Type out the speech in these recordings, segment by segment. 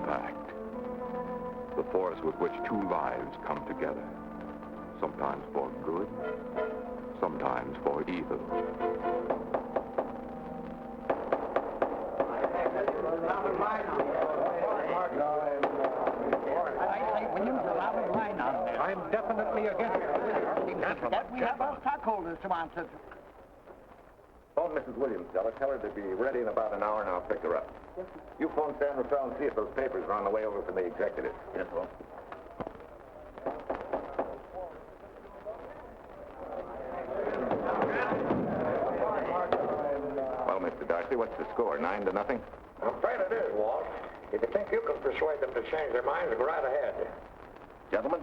impact. The force with which two lives come together. Sometimes for good, sometimes for evil. I'm definitely against it. We have our stockholders to answer to. Phone Mrs. Williams, Della. Tell her to be ready in about an hour, and I'll pick her up. You phone San Rafael and see if those papers are on the way over from the executive. Yes, sir. Well, Mr. Darcy, what's the score? 9-0? I'm afraid it is, Walt. If you think you can persuade them to change their minds, go right ahead. Gentlemen,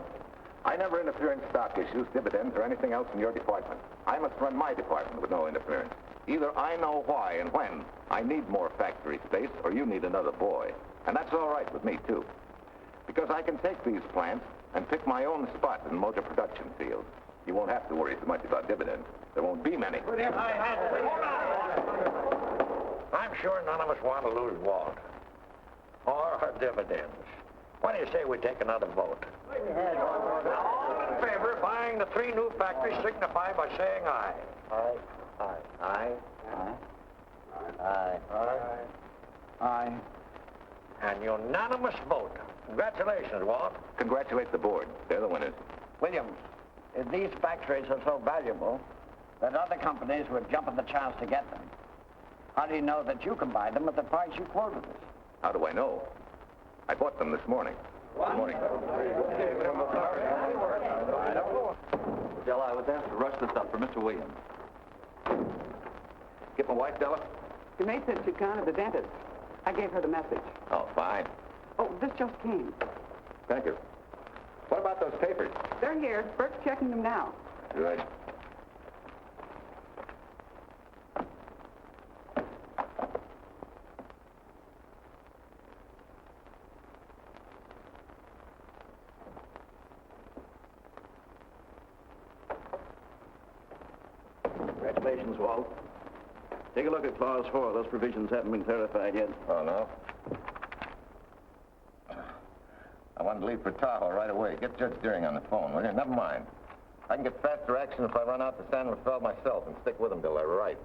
I never interfere in stock issues, dividends, or anything else in your department. I must run my department with no interference. Either I know why and when I need more factory space, or you need another boy. And that's all right with me, too. Because I can take these plants and pick my own spot in the motor production field. You won't have to worry so much about dividends. There won't be many. I'm sure none of us want to lose Walt. Or our dividends. Why do you say we take another vote? All in favor of buying the 3 new factories signify by saying aye. Aye. Aye. Aye. Aye. Aye. Aye. And unanimous vote. Congratulations, Walt. Congratulate the board. They're the winners. Williams, if these factories are so valuable that other companies would jump at the chance to get them, how do you know that you can buy them at the price you quoted us? How do I know? I bought them this morning. Good morning. Della, I was asked to rush this up for Mr. Williams. Get my wife, Della? Your maid said she'd gone to the dentist. I gave her the message. Oh, fine. Oh, this just came. Thank you. What about those papers? They're here. Bert's checking them now. Good. Congratulations, Walt. Take a look at Clause 4. Those provisions haven't been clarified yet. Oh, no? I wanted to leave for Tahoe right away. Get Judge Deering on the phone, will you? Never mind. I can get faster action if I run out to San Rafael myself and stick with them till they're right.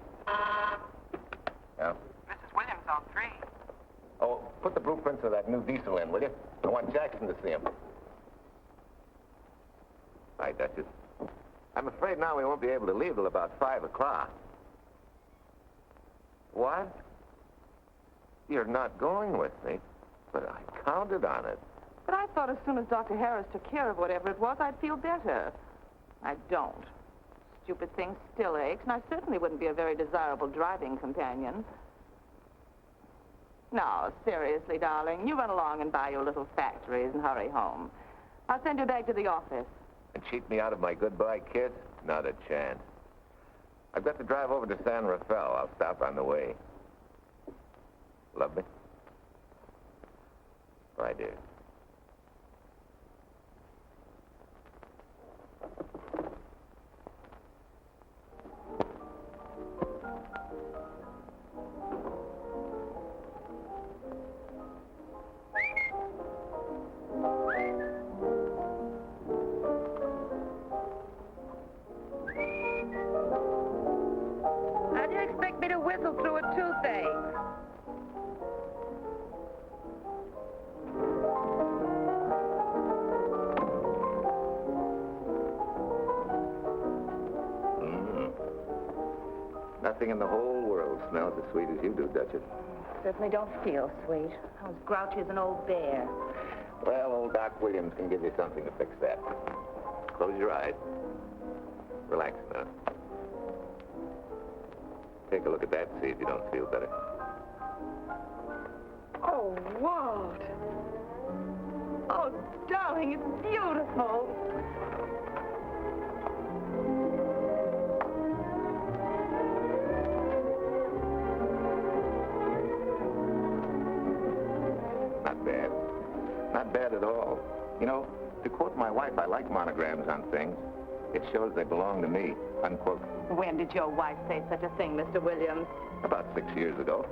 Yeah? Mrs. Williams on 3. Oh, put the blueprints of that new diesel in, will you? I want Jackson to see him. Hi, Duchess. I'm afraid now we won't be able to leave till about 5 o'clock. What? You're not going with me, but I counted on it. But I thought as soon as Dr. Harris took care of whatever it was, I'd feel better. I don't. Stupid thing still aches, and I certainly wouldn't be a very desirable driving companion. No, seriously, darling, you run along and buy your little factories and hurry home. I'll send you back to the office. And cheat me out of my goodbye kiss? Not a chance. I've got to drive over to San Rafael. I'll stop on the way. Love me? Bye, dear. Through a toothache. Nothing in the whole world smells as sweet as you do, Duchess. Certainly don't feel sweet. I was grouchy as an old bear. Well, old Doc Williams can give you something to fix that. Close your eyes. Relax now. Take a look at that and see if you don't feel better. Oh, Walt. Oh, darling, it's beautiful. Not bad. Not bad at all. You know, to quote my wife, I like monograms on things. It shows they belong to me, unquote. When did your wife say such a thing, Mr. Williams? About 6 years ago,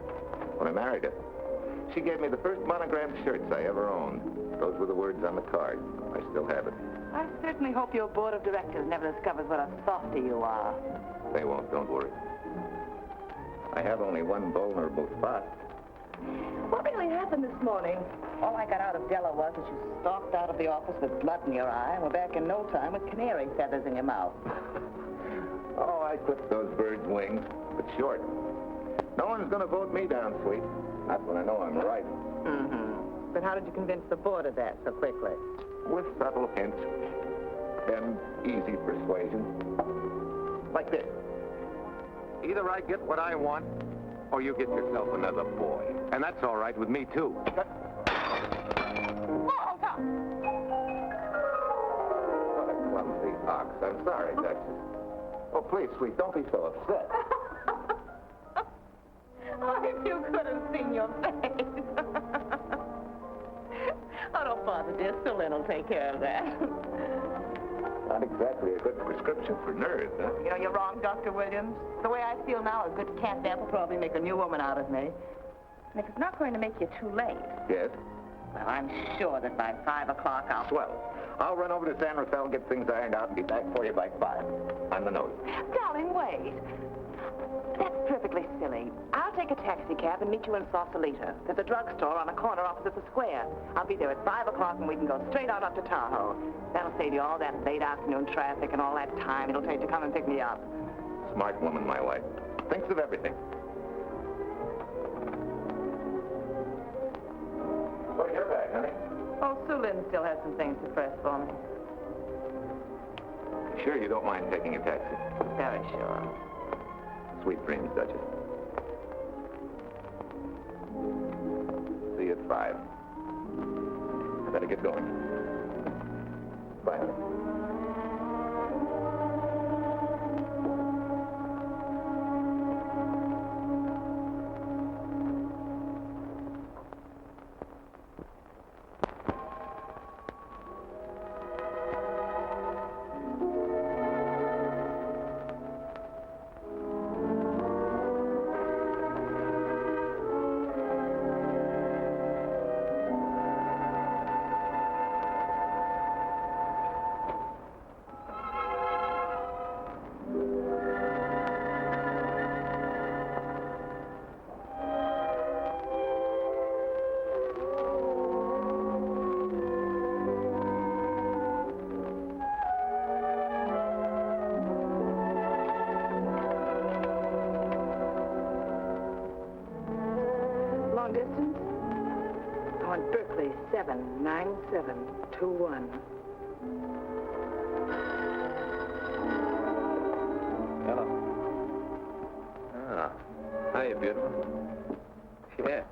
when I married her. She gave me the first monogrammed shirts I ever owned. Those were the words on the card. I still have it. I certainly hope your board of directors never discovers what a softy you are. They won't, don't worry. I have only one vulnerable spot. What really happened this morning? All I got out of Della was that you stalked out of the office with blood in your eye and were back in no time with canary feathers in your mouth. Oh, I clipped those birds' wings, but short. No one's going to vote me down, sweet. Not when I know I'm right. Mm-hmm. But how did you convince the board of that so quickly? With subtle hints and easy persuasion. Like this. Either I get what I want, or you get yourself another boy. And that's all right with me, too. Oh, Tom! What a clumsy ox. I'm sorry, Duchess. Oh, please, sweet, don't be so upset. Oh, if you could have seen your face. Oh, don't bother, dear. Sue Lynn will take care of that. Not exactly a good prescription for nerves, huh? You know, you're wrong, Dr. Williams. The way I feel now, a good catnap will probably make a new woman out of me. And if it's not going to make you too late, Yes? well, I'm sure that by 5 o'clock I'll... Swell. I'll run over to San Rafael, get things ironed out, and be back for you by 5. On the nose. Darling, wait. That's perfectly silly. I'll take a taxi cab and meet you in Sausalito. There's a drugstore on the corner opposite the square. I'll be there at 5 o'clock and we can go straight on up to Tahoe. That'll save you all that late afternoon traffic and all that time it'll take to come and pick me up. Smart woman, my wife. Thinks of everything. Oh, you're back, honey. Oh, Sue Lynn still has some things to press for me. Sure you don't mind taking a taxi? Very sure. Sweet dreams, Duchess. See you at 5. I better get going. Bye, honey. Long distance? On Berkeley, 79721. Hello. Ah. Hiya, beautiful. Yeah.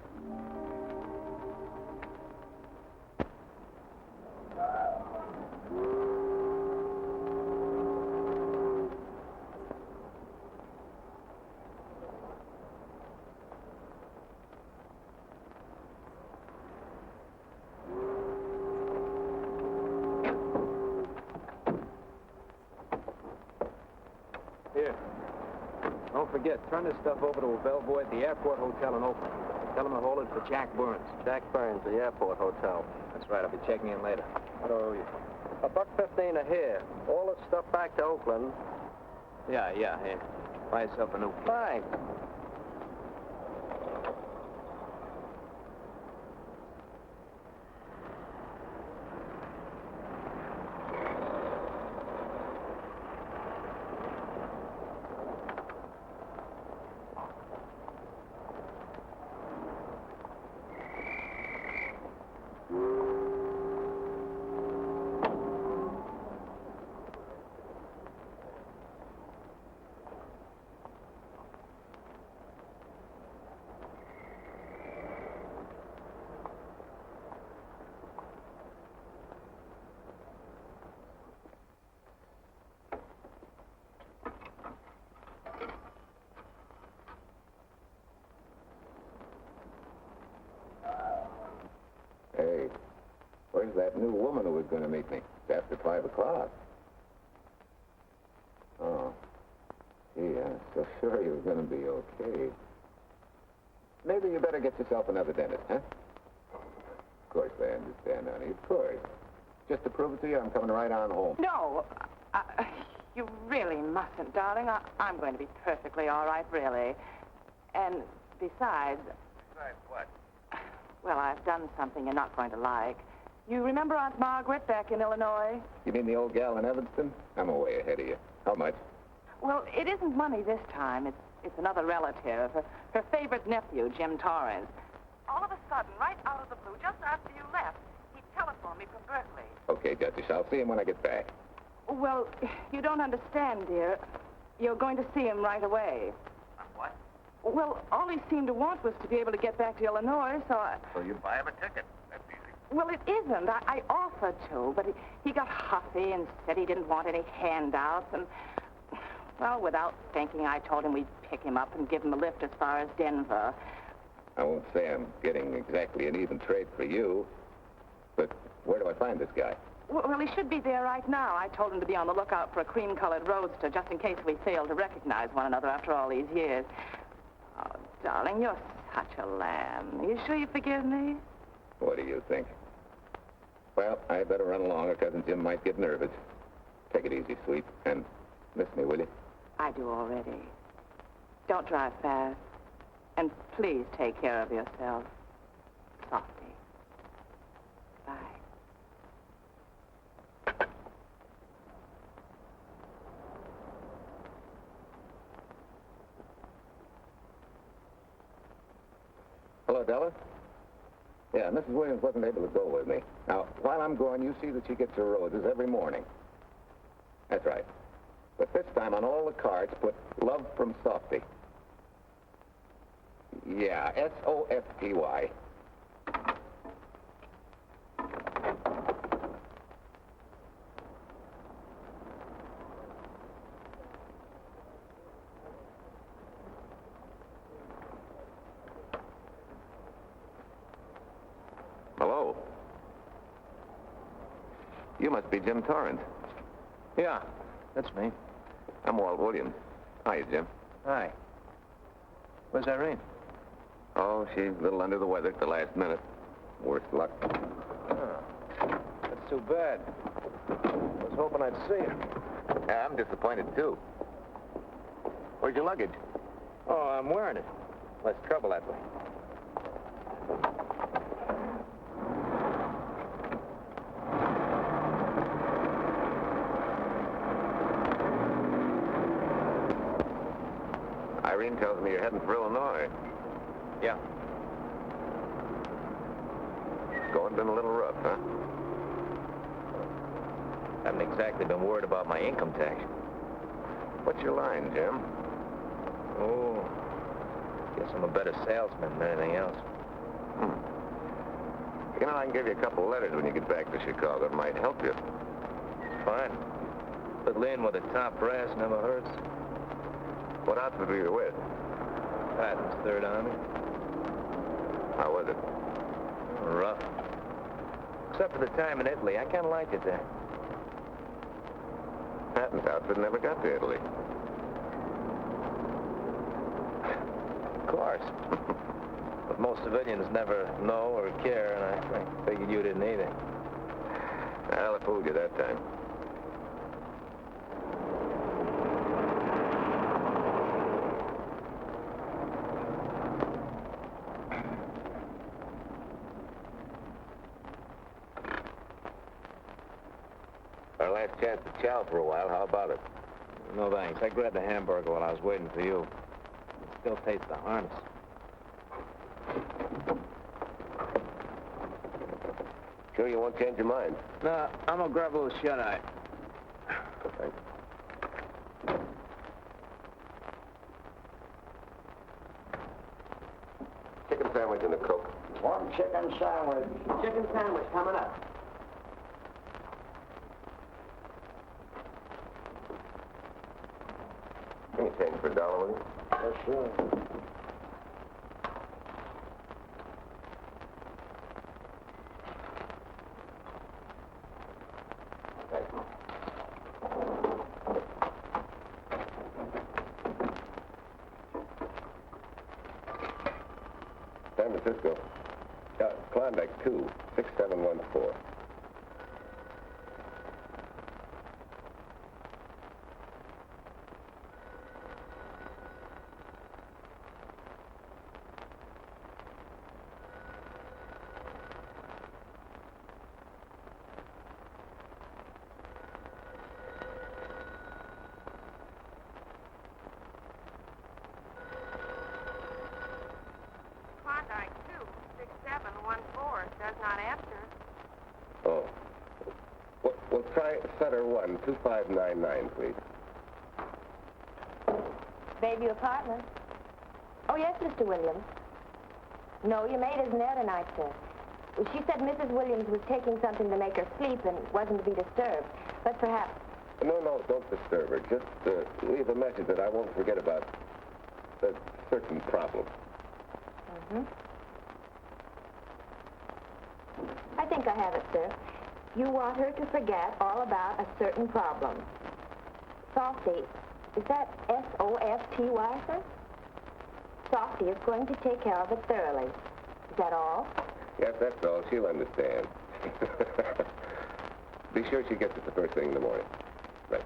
Here. Don't forget, turn this stuff over to a bellboy at the Airport Hotel in Oakland. Tell him to hold it for Jack Burns. Jack Burns, the Airport Hotel. That's right, I'll be checking in later. What do I owe you? $1.15 a hair. All this stuff back to Oakland. Yeah, here. Buy yourself a new... Thanks. Hey, where's that new woman who was going to meet me? It's after 5 o'clock. Oh. Gee, I was so sure he was going to be okay. Maybe you better get yourself another dentist, huh? Of course I understand, honey, of course. Just to prove it to you, I'm coming right on home. No, you really mustn't, darling. I'm going to be perfectly all right, really. And besides... Besides what? Well, I've done something you're not going to like. You remember Aunt Margaret back in Illinois? You mean the old gal in Evanston? I'm way ahead of you. How much? Well, it isn't money this time. It's another relative, her favorite nephew, Jim Torrance. All of a sudden, right out of the blue, just after you left, he telephoned me from Berkeley. Okay, Duchess, I'll see him when I get back. Well, you don't understand, dear. You're going to see him right away. What? Well, all he seemed to want was to be able to get back to Illinois, so I... So you buy him a ticket. That's easy. Well, it isn't. I offered to, but he got huffy and said he didn't want any handouts, and... Well, without thinking, I told him we'd pick him up and give him a lift as far as Denver. I won't say I'm getting exactly an even trade for you, but where do I find this guy? Well, he should be there right now. I told him to be on the lookout for a cream-colored roadster, just in case we fail to recognize one another after all these years. Oh, darling, you're such a lamb. You sure you forgive me? What do you think? Well, I better run along, or Cousin Jim might get nervous. Take it easy, sweet, and miss me, will you? I do already. Don't drive fast. And please take care of yourself. Softy. Bye. Hello, Della? Yeah, Mrs. Williams wasn't able to go with me. Now, while I'm gone, you see that she gets her roses every morning. That's right. But this time on all the cards, put love from Softy. Yeah, S-O-F-T-Y. Hello. You must be Jim Torrance. Yeah, that's me. I'm Walt Williams. Hiya, Jim. Hi. Where's Irene? Oh, she's a little under the weather at the last minute. Worse luck. Oh, that's too bad. I was hoping I'd see her. Yeah, I'm disappointed, too. Where's your luggage? Oh, I'm wearing it. Less trouble that way. Irene tells me you're heading for Illinois. Yeah. Going been a little rough, huh? Haven't exactly been worried about my income tax. What's your line, Jim? Oh, guess I'm a better salesman than anything else. You know, I can give you a couple letters when you get back to Chicago. It might help you. Fine. Fiddle in with the top brass never hurts. What outfit were you with? Patton's Third Army. How was it? Rough. Except for the time in Italy. I kind of liked it there. Patton's outfit never got to Italy. Of course. But most civilians never know or care, and I figured you didn't either. Well, I fooled you that time. Our last chance to chow for a while. How about it? No thanks. I grabbed a hamburger while I was waiting for you. It still tastes the harness. Sure you won't change your mind? No, I'm gonna grab a little shut-eye. Thanks. Chicken sandwich and a Coke. One chicken sandwich. Chicken sandwich coming up. Can you change for $1, will you? Yes, sure. Francisco. Klondike 2, 6714. Oh. Well, try Sutter 1, 2599, please. Baby apartment. Oh, yes, Mr. Williams. No, your maid isn't there tonight, sir. She said Mrs. Williams was taking something to make her sleep and wasn't to be disturbed. But perhaps... No, don't disturb her. Just leave a message that I won't forget about a certain problem. Mm-hmm. I think I have it, sir. You want her to forget all about a certain problem. Softy, is that S-O-F-T-Y, sir? Softy is going to take care of it thoroughly. Is that all? Yes, that's all. She'll understand. Be sure she gets it the first thing in the morning. Right.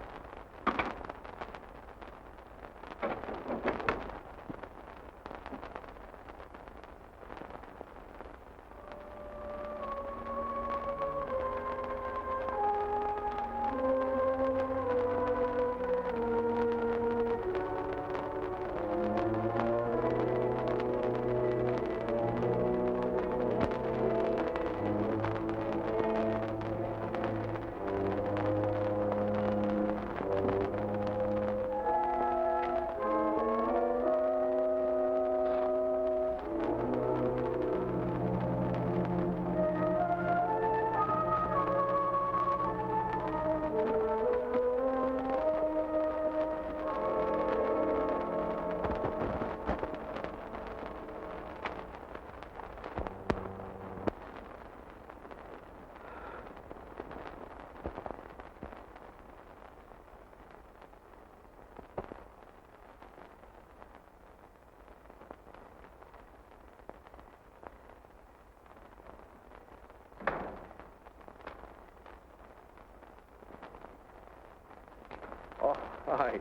Hi.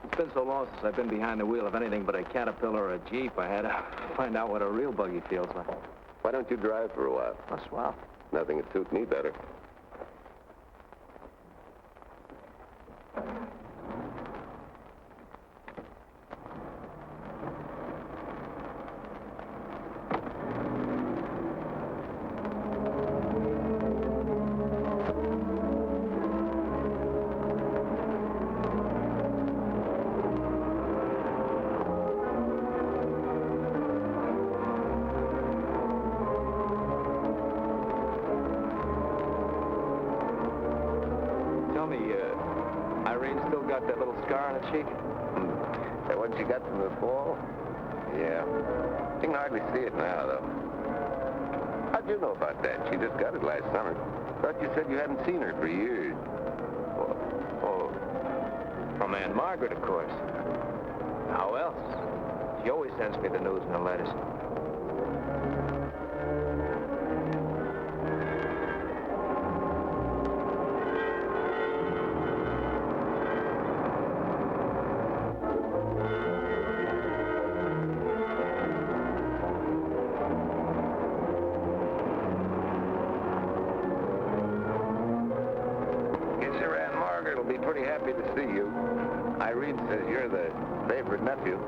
It's been so long since I've been behind the wheel of anything but a Caterpillar or a Jeep, I had to find out what a real buggy feels like. Why don't you drive for a while? Oh, swell. Nothing would suit me better. Got that little scar on her cheek? That one she got from the fall? Yeah. You can hardly see it now, though. How'd you know about that? She just got it last summer. Thought you said you hadn't seen her for years. Oh, from Aunt Margaret, of course. How else? She always sends me the news in her letters. Pretty happy to see you. Irene says you're the favorite nephew.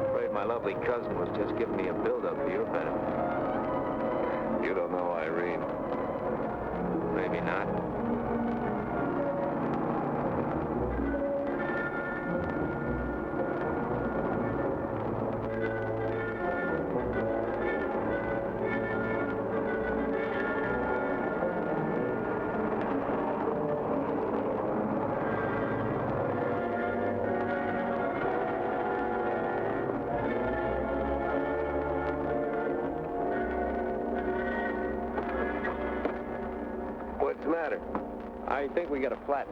Afraid my lovely cousin was just giving me a build-up for your benefit. You don't know Irene. Maybe not. What's the matter? I think we got a flat.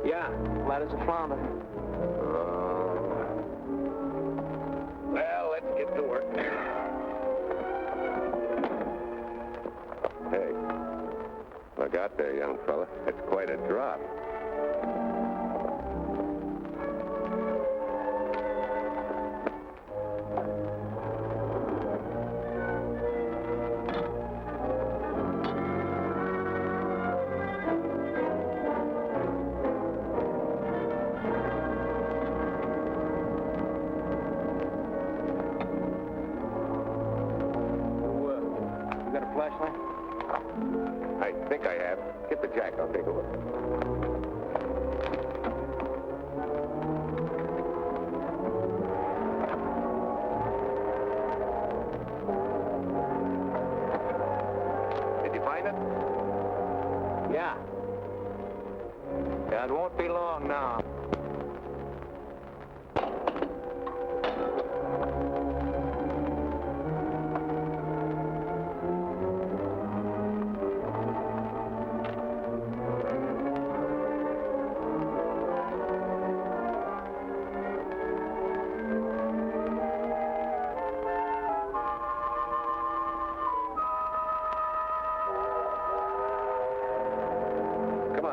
Yeah, flat as a flounder. Well, let's get to work. Hey, look out there, young fella. It's quite a drop. Flashlight? I think I have. Get the jack. I'll take a look. Did you find it? Yeah. Yeah, it won't be long now.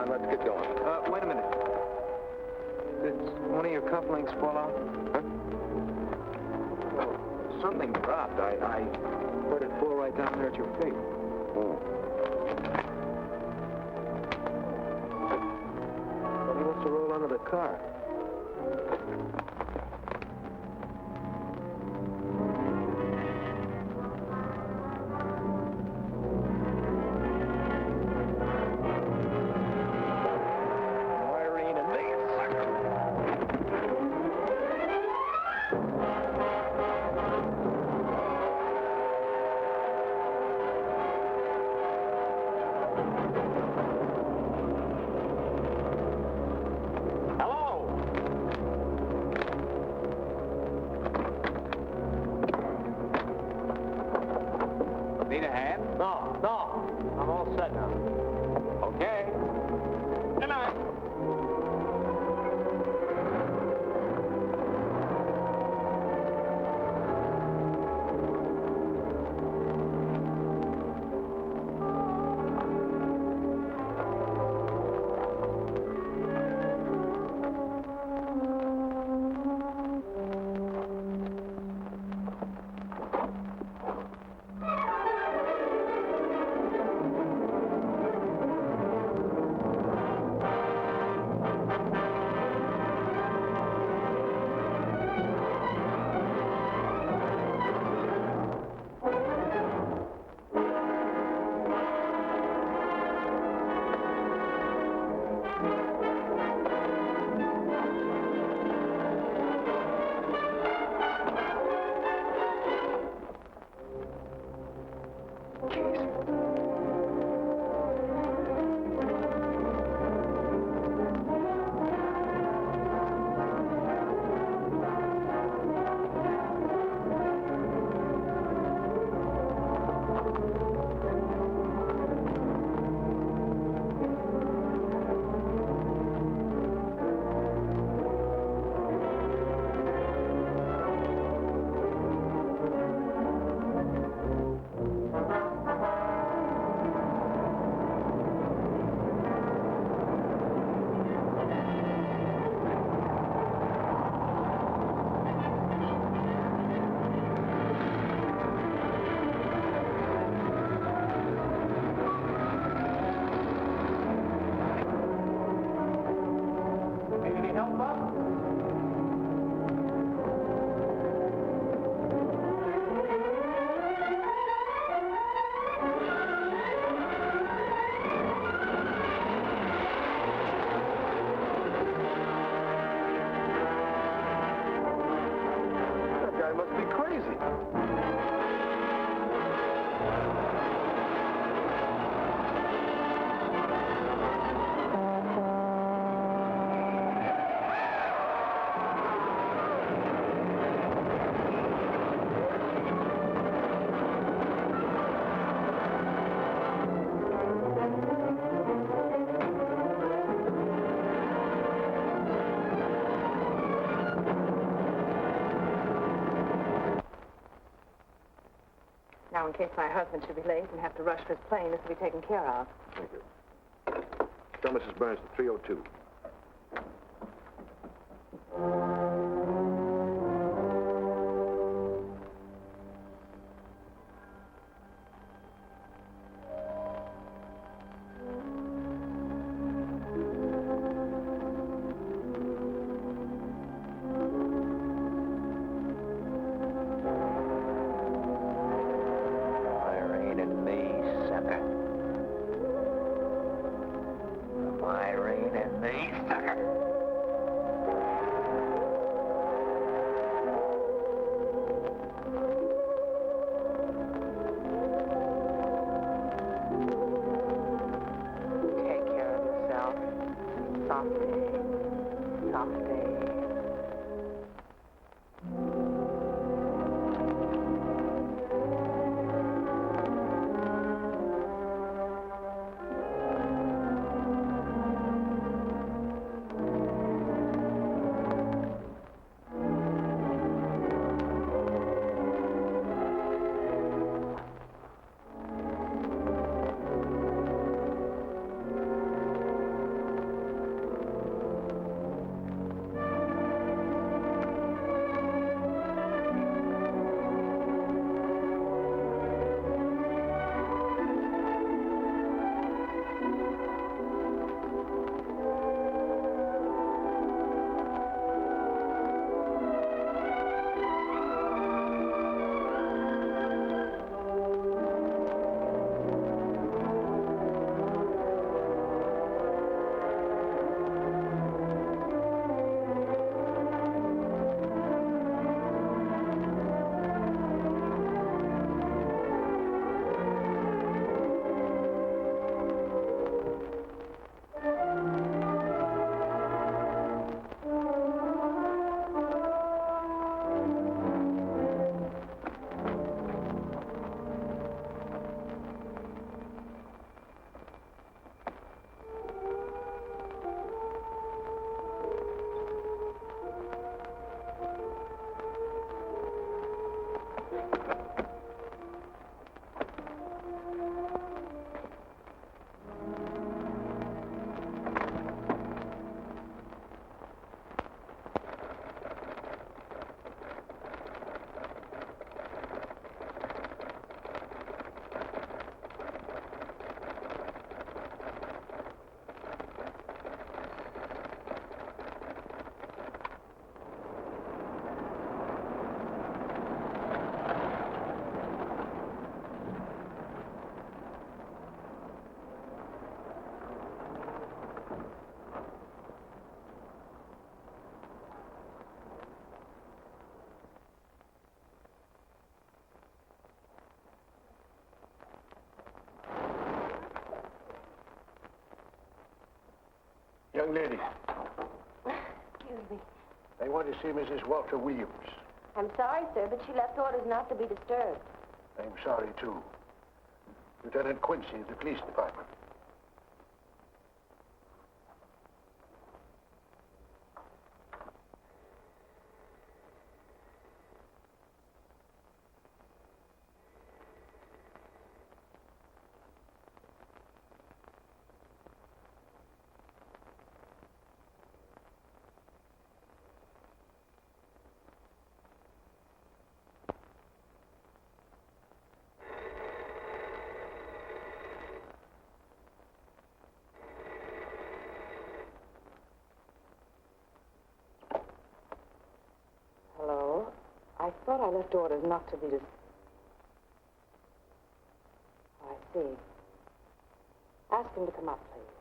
Let's get going. Wait a minute. Did one of your cufflinks fall out? Huh? Well, something dropped. I heard it fall right down there at your feet. Oh. Well, he must have rolled under the car. Need a hand? No. I'm all set now. Okay. Good night. case my husband should be late and have to rush for his plane, this will be taken care of. Thank you. Tell Mrs. Burns to 302. Young lady, Excuse me. I want to see Mrs. Walter Williams. I'm sorry, sir, but she left orders not to be disturbed. I'm sorry, too. Lieutenant Quincy of the police department. I thought I left orders not to be disturbed. Oh, I see. Ask him to come up, please.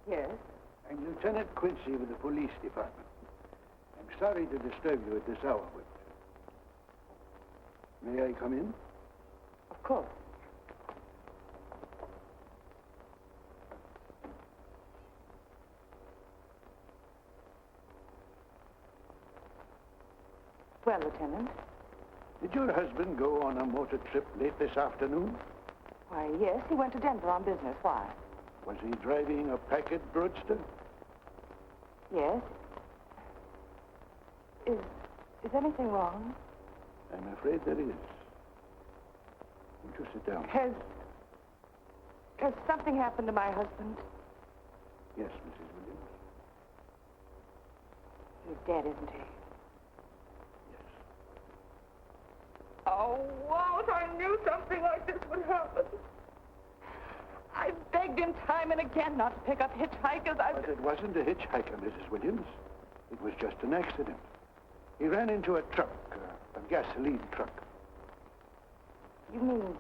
Yes? I'm Lieutenant Quincy with the police department. I'm sorry to disturb you at this hour, but... May I come in? Of course. Well, Lieutenant? Did your husband go on a motor trip late this afternoon? Why, yes, he went to Denver on business. Why? Was he driving a packet roadster? Yes. Is anything wrong? I'm afraid there is. Won't you sit down? Has something happened to my husband? Yes, Mrs. Williams. He's dead, isn't he? Yes. Oh, Walt, I knew something like this would happen. I begged him time and again not to pick up hitchhikers. But it wasn't a hitchhiker, Mrs. Williams. It was just an accident. He ran into a truck, a gasoline truck. You mean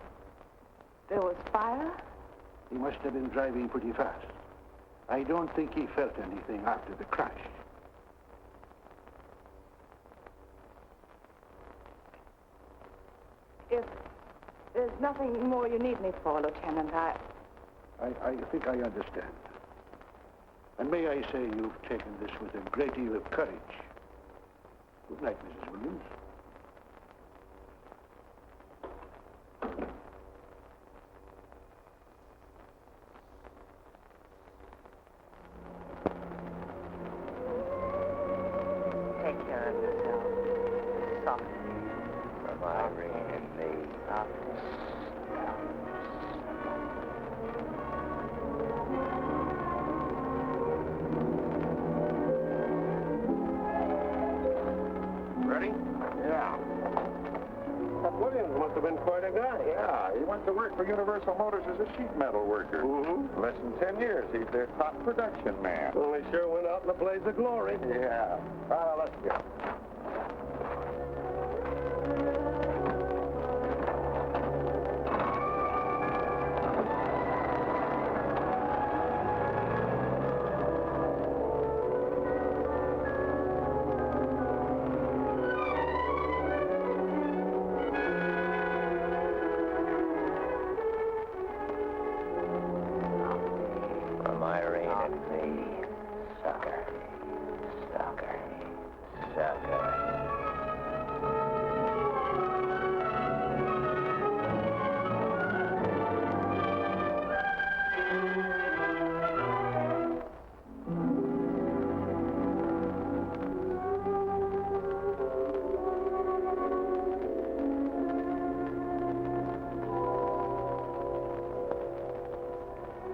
there was fire? He must have been driving pretty fast. I don't think he felt anything after the crash. If there's nothing more you need me for, Lieutenant, I think I understand. And may I say you've taken this with a great deal of courage. Good night, Mrs. Williams. take care of yourself. Softly. From Irene and me. Ready? Yeah. That Williams must have been quite a guy. Yeah, he went to work for Universal Motors as a sheet metal worker. Mm-hmm. Less than 10 years, he's their top production man. Well, he sure went out in a blaze of glory. Yeah. Well, let's go. From Irene and me. Sucker. Sucker. Sucker.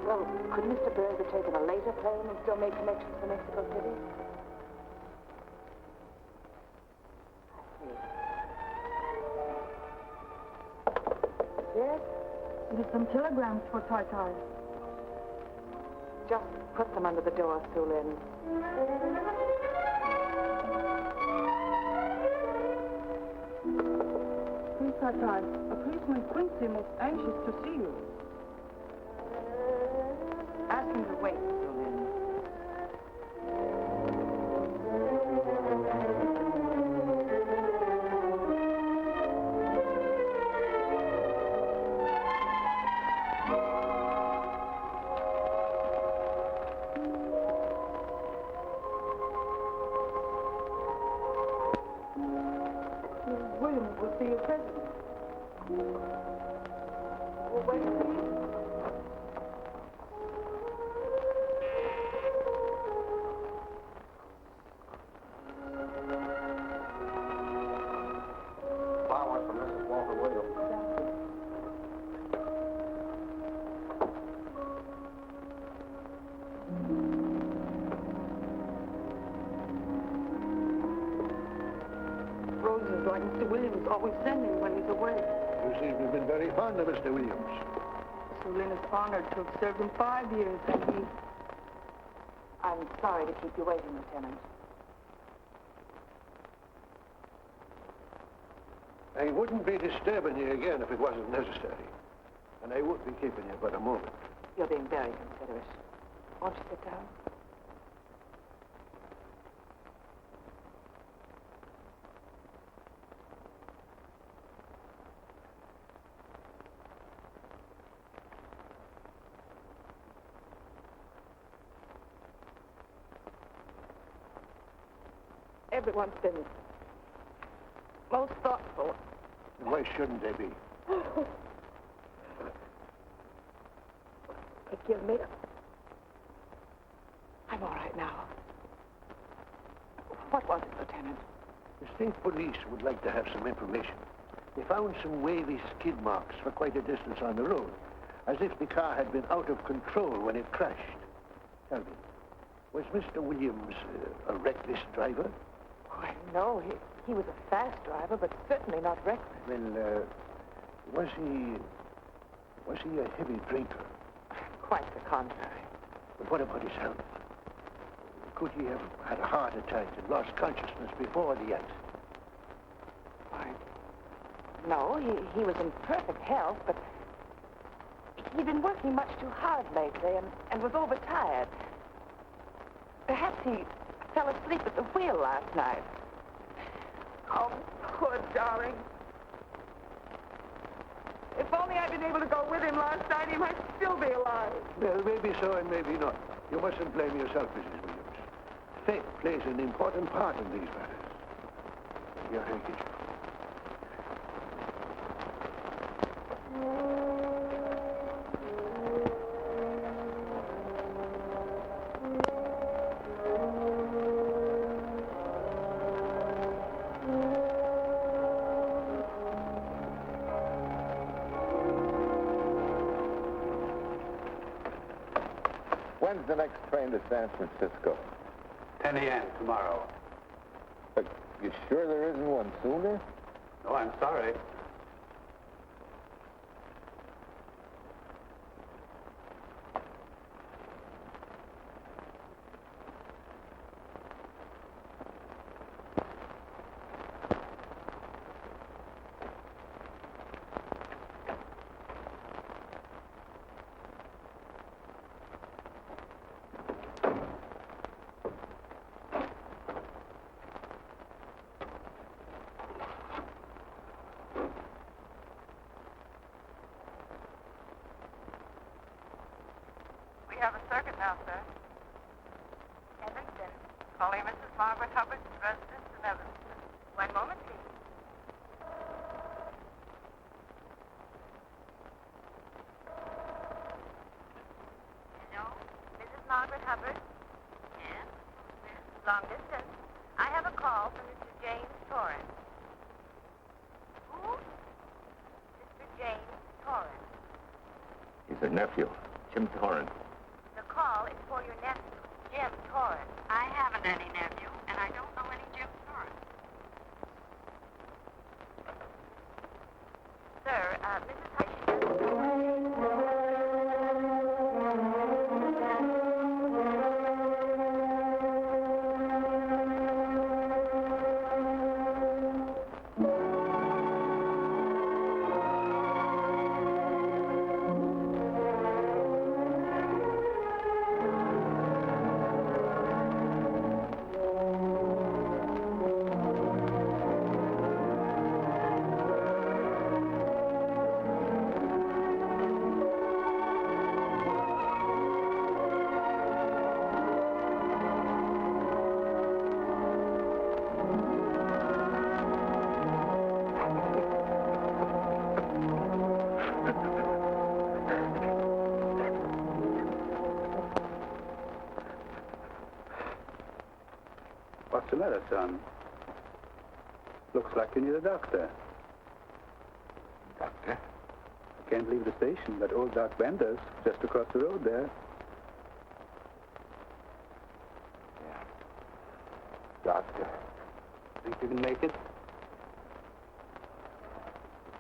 Well, could Mr. Burns have taken a later plane and still made connections to Mexico City? I see. Yes? There's some telegrams for Tai. Just put them under the door, Sue Lynn. Please, Tai. A policeman Quincy most anxious to see you. Ask him to wait, Sue Lynn. Williams will see you presently. Well, wait, please. Flowers from Mrs. Walter Williams. Roses like Mr. Williams always sending when he's away. You seem to have been very fond of Mr. Williams. Sue Lynn is honored to have served him 5 years, and he... I'm sorry to keep you waiting, Lieutenant. I wouldn't be disturbing you again if it wasn't necessary. And I would be keeping you but a moment. You're being very considerate. Won't you sit down? Everyone's been most thoughtful. Why shouldn't they be? Forgive me. I'm all right now. What was it, Lieutenant? The state police would like to have some information. They found some wavy skid marks for quite a distance on the road, as if the car had been out of control when it crashed. Tell me, was Mr. Williams a reckless driver? Why, no. He was a fast driver, but certainly not reckless. Well, was he a heavy drinker? Quite the contrary. But what about his health? Could he have had a heart attack and lost consciousness before the accident? Why, no, he was in perfect health, but he'd been working much too hard lately and was overtired. Perhaps he fell asleep at the wheel last night. Oh, poor darling. If only I'd been able to go with him last night, he might still be alive. Well, maybe so and maybe not. You mustn't blame yourself, Mrs. Williams. Fate plays an important part in these matters. Your handkerchief. When's the next train to San Francisco? 10 a.m. tomorrow. You sure there isn't one sooner? No, I'm sorry. We have a circuit now, sir. Evanston. Calling Mrs. Margaret Hubbard's residence in Evanston. One moment, please. Hello? Mrs. Margaret Hubbard? Yes? Long distance. I have a call from Mr. James Torrance. Who? Mr. James Torrance. He's her nephew, Jim Torrance. The call is for your nephew, Jim Torrance. I haven't any nephew, and I don't know any Jim Torrance. Sir, Mrs. What's the matter, son? Looks like you need a doctor. Doctor? I can't leave the station. That old Doc Bender's just across the road there. Doctor? Think you can make it?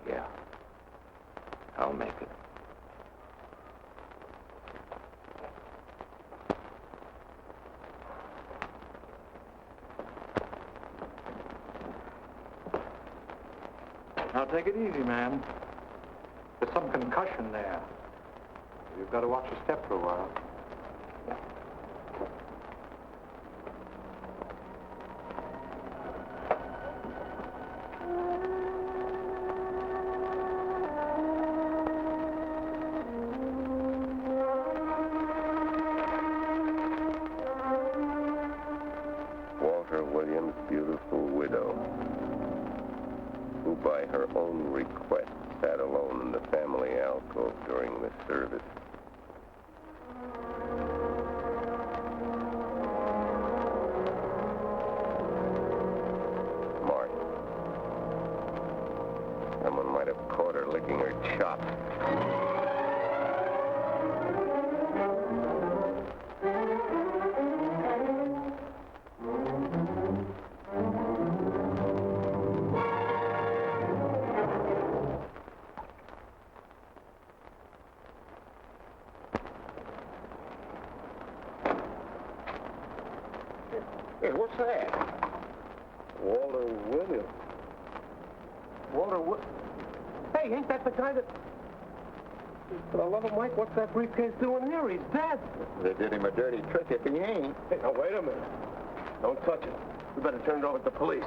Yeah. I'll make it. Now, take it easy, man. There's some concussion there. You've got to watch your step for a while. Yeah. beautiful widow, who by her own request sat alone in the family alcove during the service. Martha. Someone might have caught her licking her chops. Hey, what's that? Walter Williams. Hey, ain't that the guy that... For the love of Mike, what's that briefcase doing here? He's dead. They did him a dirty trick if he ain't. Hey, now, wait a minute. Don't touch it. We better turn it over to the police.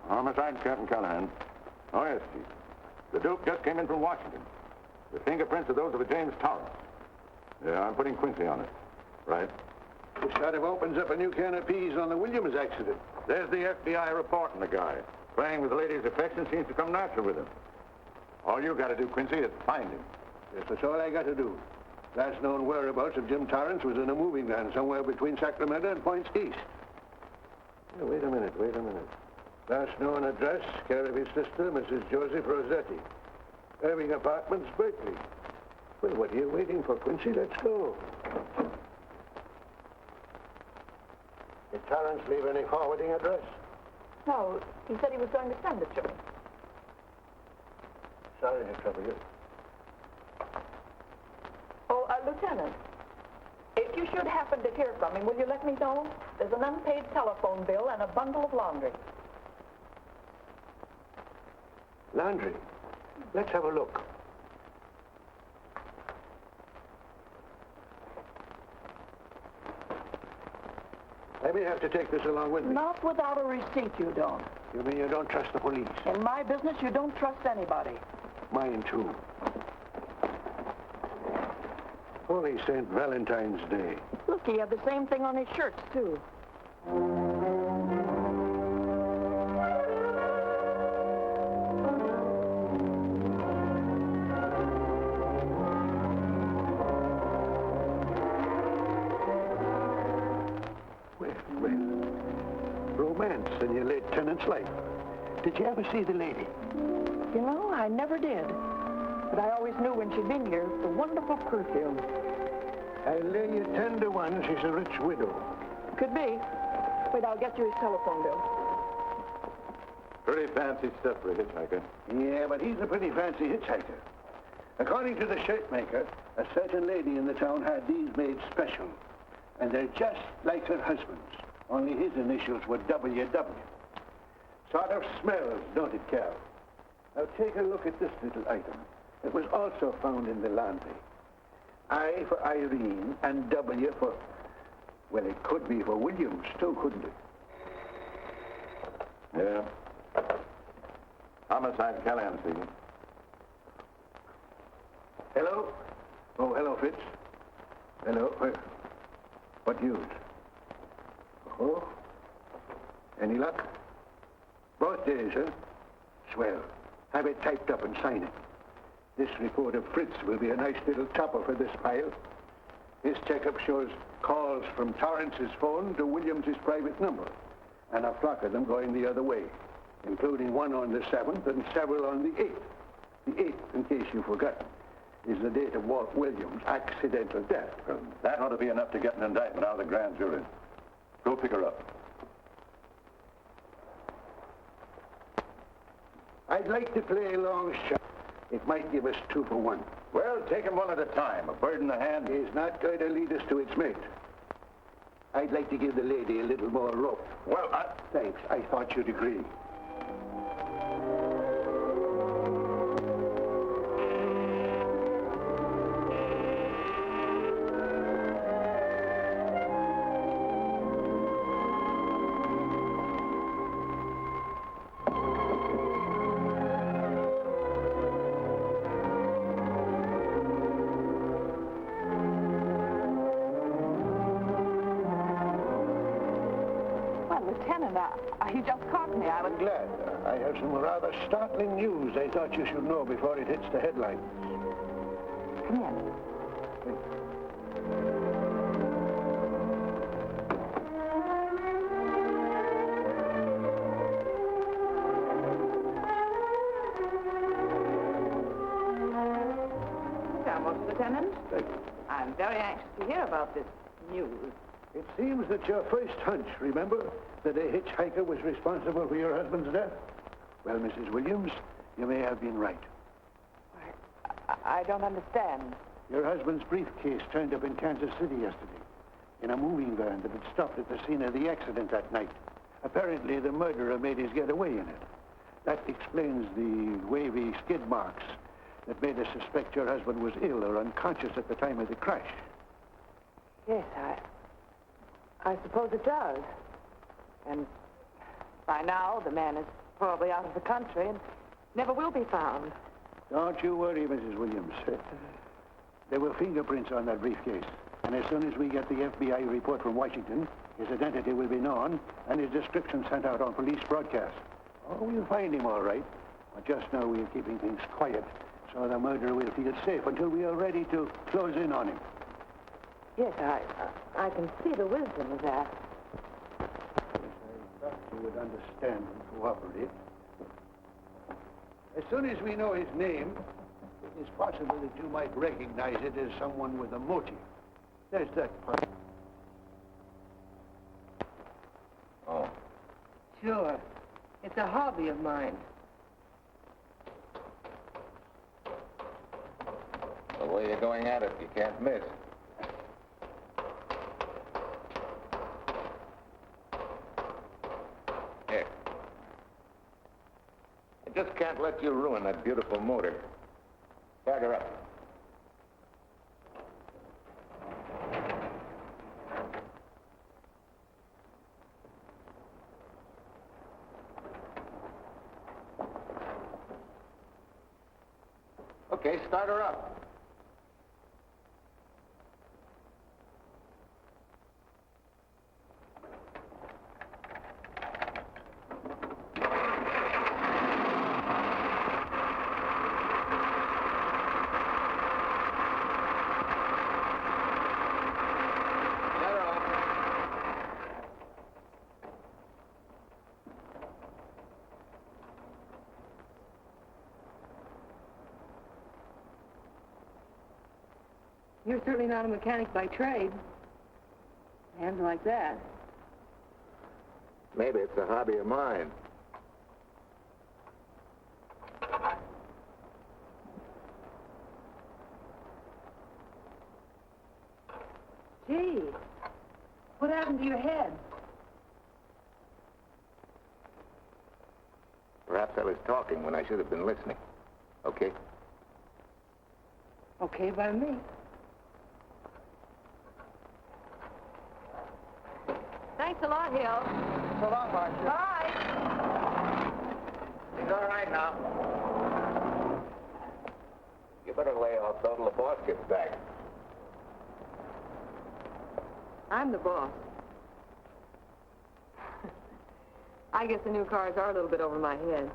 Homicide, Captain Callahan. Oh, yes, Chief. The Duke just came in from Washington. The fingerprints are those of a James Torrance. Yeah, I'm putting Quincy on it. Right. This sort of opens up a new can of peas on the Williams accident. There's the FBI reporting the guy. Playing with the lady's affection seems to come natural with him. All you got to do, Quincy, is find him. Yes, that's all I got to do. Last known whereabouts of Jim Torrance was in a moving van somewhere between Sacramento and Points East. Yeah, wait a minute. Last known address, care of his sister, Mrs. Joseph Rossetti. Irving Apartments, Berkeley. Well, what are you waiting for, Quincy? Let's go. Did Torrance leave any forwarding address? No, he said he was going to send it to me. Sorry to trouble you. Oh, Lieutenant, if you should happen to hear from him, will you let me know? There's an unpaid telephone bill and a bundle of laundry. Laundry. Let's have a look. I may have to take this along with me. Not without a receipt, you don't. You mean you don't trust the police? In my business, you don't trust anybody. Mine, too. Holy St. Valentine's Day. Look, he had the same thing on his shirts, too. Romance in your late tenant's life. Did you ever see the lady? You know, I never did. But I always knew when she'd been here, the wonderful perfume. I'll lay you 10 to 1 she's a rich widow. Could be. Wait, I'll get you his telephone bill. Pretty fancy stuff for a hitchhiker. Yeah, but he's a pretty fancy hitchhiker. According to the shirt maker, a certain lady in the town had these made special. And they're just like her husband's. Only his initials were WW. Sort of smells, don't it, Cal? Now take a look at this little item. It was also found in the laundry. I for Irene and W for... Well, it could be for Williams, too, couldn't it? Yeah. Homicide, Callahan speaking. Hello? Oh, hello, Fitz. Hello. What news? Oh? Any luck? Both days, huh? Swell. Have it typed up and sign it. This report of Fritz will be a nice little topper for this pile. His checkup shows calls from Torrance's phone to Williams's private number, and a flock of them going the other way, including one on the 7th and several on the 8th. The 8th, in case you forgot, is the date of Walt Williams' accidental death. That ought to be enough to get an indictment out of the grand jury. Go pick her up. I'd like to play a long shot. It might give us 2 for 1. Well, take him one at a time. A bird in the hand is not going to lead us to its mate. I'd like to give the lady a little more rope. Well, Thanks. I thought you'd agree. Lieutenant, you just caught me. I was... I'm glad. I have some rather startling news I thought you should know before it hits the headlines. Come in. Lieutenant, I'm very anxious to hear about this news. It seems that your first hunch, remember, that a hitchhiker was responsible for your husband's death? Well, Mrs. Williams, you may have been right. I don't understand. Your husband's briefcase turned up in Kansas City yesterday in a moving van that had stopped at the scene of the accident that night. Apparently, the murderer made his getaway in it. That explains the wavy skid marks that made us suspect your husband was ill or unconscious at the time of the crash. Yes, I suppose it does. And by now, the man is probably out of the country and never will be found. Don't you worry, Mrs. Williams. There were fingerprints on that briefcase. And as soon as we get the FBI report from Washington, his identity will be known and his description sent out on police broadcast. Oh, we'll find him all right. But just now we're keeping things quiet so the murderer will feel safe until we are ready to close in on him. Yes, I can see the wisdom of that. Yes, I thought you would understand and cooperate. As soon as we know his name, it is possible that you might recognize it as someone with a motive. There's that part. Oh. Sure. It's a hobby of mine. The way you're going at it, you can't miss. Here. I just can't let you ruin that beautiful motor. Start her up. Okay, start her up. You're certainly not a mechanic by trade. Hands like that. Maybe it's a hobby of mine. Gee, what happened to your head? Perhaps I was talking when I should have been listening. Okay? Okay by me. Thanks a lot, Hill. So long, Marcia. Bye. He's all right now. You better lay off till the boss gets back. I'm the boss. I guess the new cars are a little bit over my head.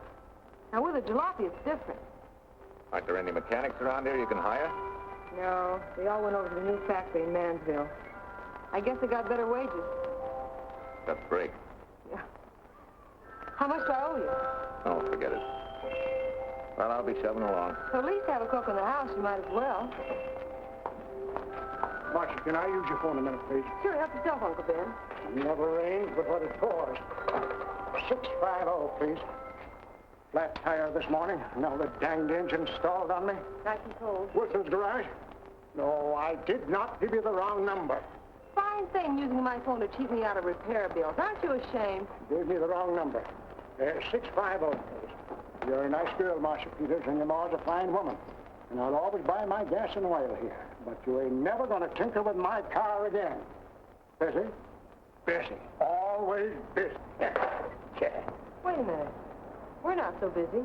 Now, with a jalopy, it's different. Aren't there any mechanics around here you can hire? No, they all went over to the new factory in Mansville. I guess they got better wages. That's break. Yeah. How much do I owe you? Oh, forget it. Well, I'll be shoving along. So at least have a cook in the house. You might as well. Marcia, can I use your phone a minute, please? Sure, help yourself, Uncle Ben. Never rains but what it pours. 650, please. Flat tire this morning. Now the danged engine stalled on me. Nice and cold. Wilson's garage? No, I did not give you the wrong number. Fine thing using my phone to cheat me out of repair bills. Aren't you ashamed? Gave me the wrong number. 650, please. You're a nice girl, Marcia Peters, and your ma's a fine woman. And I'll always buy my gas and oil here. But you ain't never gonna tinker with my car again. Busy? Busy. Always busy. Wait a minute. We're not so busy.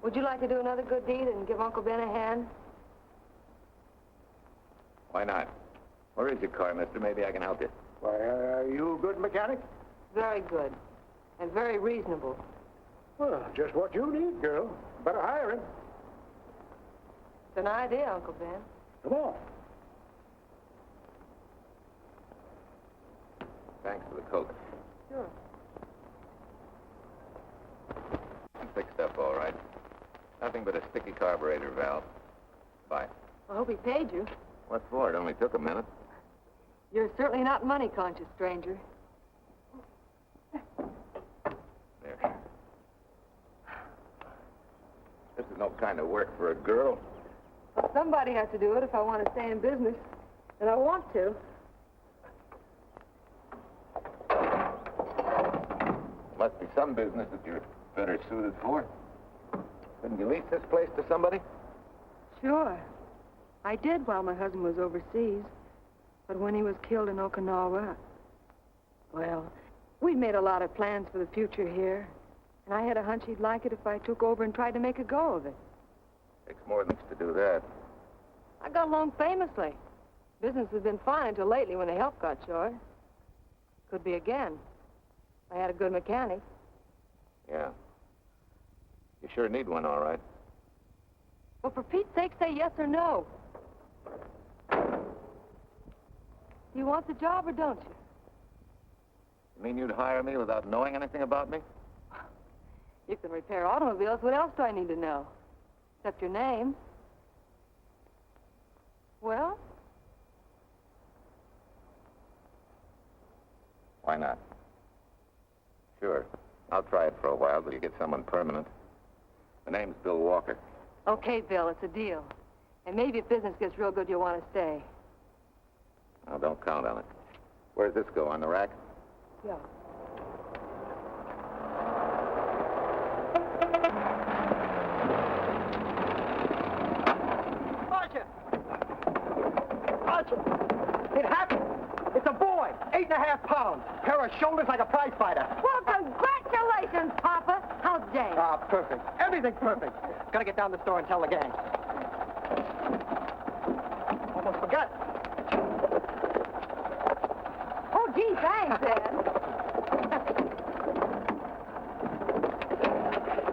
Would you like to do another good deed and give Uncle Ben a hand? Why not? Where is your car, mister? Maybe I can help you. Why, are you a good mechanic? very good and very reasonable. Well, just what you need, girl. Better hire him. It's an idea, Uncle Ben. Come on. Thanks for the Coke. Sure. I'm fixed up all right. Nothing but a sticky carburetor valve. Bye. I hope he paid you. What for? It only took a minute. You're certainly not money-conscious, stranger. There. This is no kind of work for a girl. Well, somebody has to do it if I want to stay in business. And I want to. Must be some business that you're better suited for. Couldn't you lease this place to somebody? Sure. I did while my husband was overseas. But when he was killed in Okinawa, well, we'd made a lot of plans for the future here. And I had a hunch he'd like it if I took over and tried to make a go of it. Takes more than to do that. I got along famously. Business has been fine until lately when the help got short. Could be again. I had a good mechanic. Yeah. You sure need one, all right. Well, for Pete's sake, say yes or no. Do you want the job or don't you? You mean you'd hire me without knowing anything about me? You can repair automobiles. What else do I need to know? Except your name. Well? Why not? Sure. I'll try it for a while till you get someone permanent. The name's Bill Walker. Okay, Bill, it's a deal. And maybe if business gets real good, you'll want to stay. Now, don't count on it. Where's this go, on the rack? Yeah. It happened. It's a boy, 8.5 pounds. Pair of shoulders like a prize fighter. Well, congratulations, Papa. How's Jane? Ah, perfect. Everything perfect. Gotta get down to the store and tell the gang. Almost forgot. Oh, gee, thanks, Ed.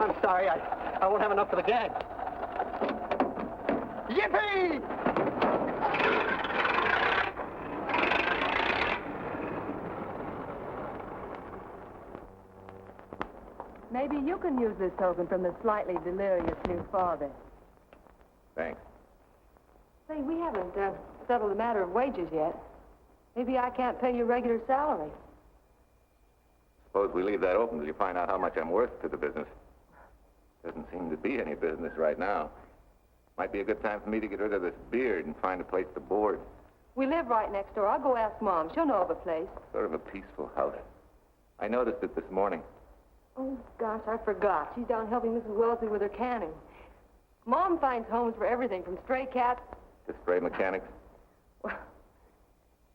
I'm sorry, I won't have enough for the gang. Yippee! Maybe you can use this token from the slightly delirious new father. Thanks. Say, we haven't settled the matter of wages yet. Maybe I can't pay your regular salary. Suppose we leave that open till you find out how much I'm worth to the business. Doesn't seem to be any business right now. Might be a good time for me to get rid of this beard and find a place to board. We live right next door. I'll go ask Mom. She'll know of a place. Sort of a peaceful house. I noticed it this morning. Oh, gosh, I forgot. She's down helping Mrs. Wellesley with her canning. Mom finds homes for everything from stray cats... To stray mechanics? Well,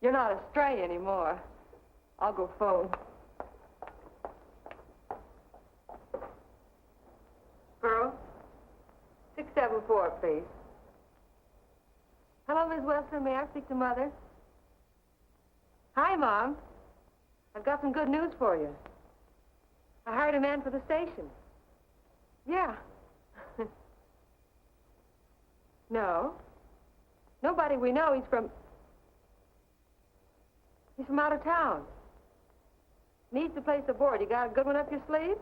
you're not a stray anymore. I'll go phone. Girl, 674, please. Hello, Miss Wellesley. May I speak to Mother? Hi, Mom. I've got some good news for you. I hired a man for the station. Yeah. No. Nobody we know. He's from out of town. Needs a place to board. You got a good one up your sleeve?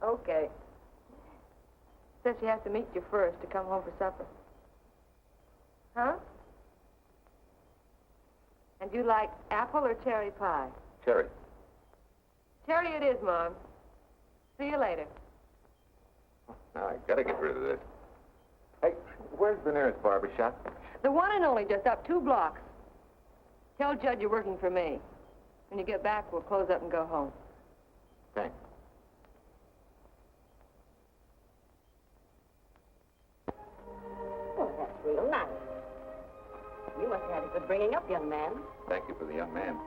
Okay. Says she has to meet you first to come home for supper. Huh? And you like apple or cherry pie? Cherry. Cherry it is, Mom. See you later. Now, I gotta get rid of this. Hey, where's the nearest barber shop? The one and only, just up 2 blocks. Tell Judd you're working for me. When you get back, we'll close up and go home. Thanks. Oh, that's real nice. You must have had a good bringing up, young man. Thank you for the young man.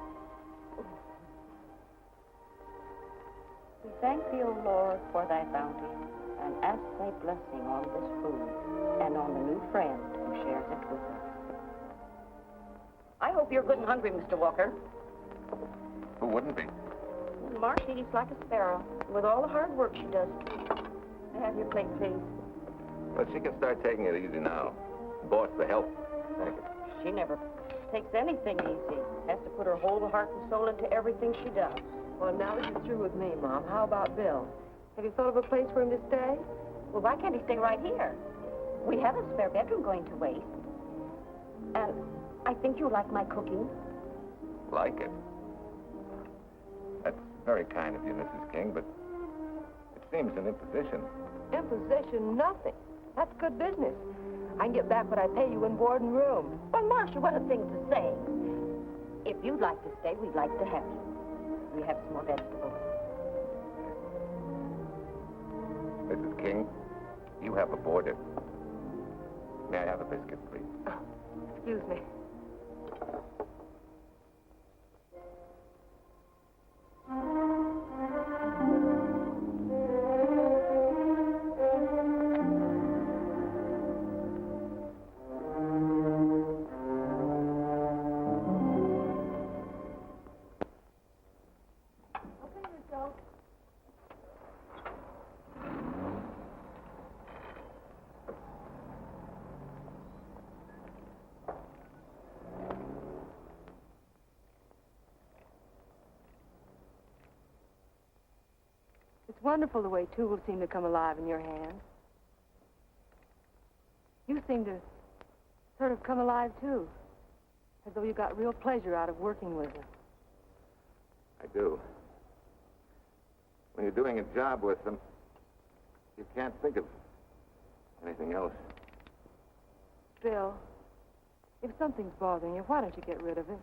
We thank thee, O Lord, for thy bounty, and ask thy blessing on this food and on the new friend who shares it with us. I hope you're good and hungry, Mr. Walker. Who wouldn't be? Marcia eats like a sparrow, with all the hard work she does. I have your plate, please. Well, she can start taking it easy now. Boss, the help. Thank you. She never takes anything easy. Has to put her whole heart and soul into everything she does. Well, now that you're through with me, Mom, how about Bill? Have you thought of a place for him to stay? Well, why can't he stay right here? We have a spare bedroom going to waste. And I think you like my cooking. Like it? That's very kind of you, Mrs. King, but it seems an imposition. Imposition, nothing. That's good business. I can get back what I pay you in board and room. Well, Marcia, what a thing to say. If you'd like to stay, we'd like to have you. We have some more vegetables. Mrs. King, you have a boarder. May I have a biscuit, please? Oh, excuse me. It's wonderful the way tools seem to come alive in your hand. You seem to sort of come alive, too. As though you got real pleasure out of working with them. I do. When you're doing a job with them, you can't think of anything else. Bill, if something's bothering you, why don't you get rid of it?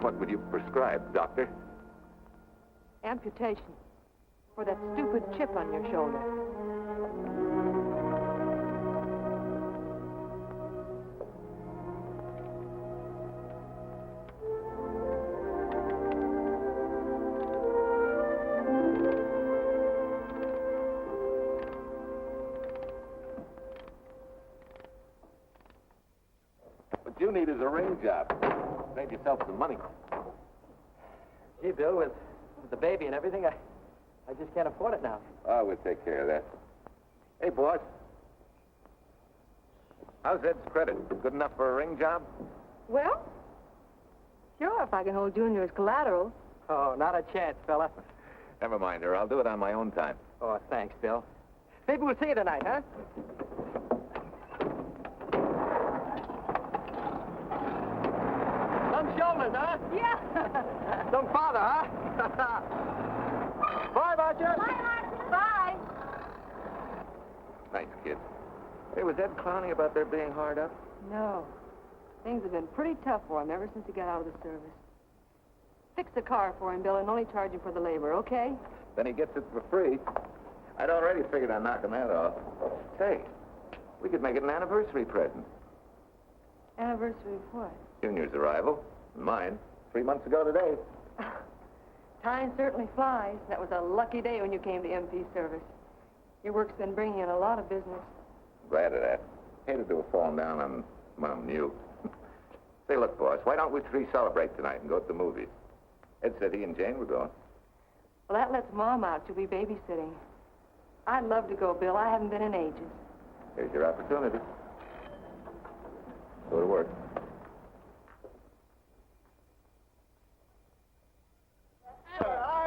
What would you prescribe, doctor? Amputation. For that stupid chip on your shoulder. What you need is a ring job. Save yourself some money. Gee, Bill, with the baby and everything, I just can't afford it now. Oh, we'll take care of that. Hey, boss. How's Ed's credit? Good enough for a ring job? Well, sure, if I can hold Junior as collateral. Oh, not a chance, fella. Never mind her. I'll do it on my own time. Oh, thanks, Bill. Maybe we'll see you tonight, huh? Some shoulders, huh? Yeah. Some father, huh? Bye, Marcia. Bye, Marcia. Bye. Thanks, kid. Hey, was Ed clowning about their being hard up? No. Things have been pretty tough for him ever since he got out of the service. Fix the car for him, Bill, and only charge him for the labor, okay? Then he gets it for free. I'd already figured on knocking that off. Say, we could make it an anniversary present. Anniversary of what? Junior's arrival, and mine, 3 months ago today. Time certainly flies. That was a lucky day when you came to MP service. Your work's been bringing in a lot of business. Glad of that. Hated to have fallen down on Mom you. Say, look, boss, why don't we three celebrate tonight and go to the movies? Ed said he and Jane were going. Well, that lets Mom out. She'll be babysitting. I'd love to go, Bill. I haven't been in ages. Here's your opportunity. Go to work.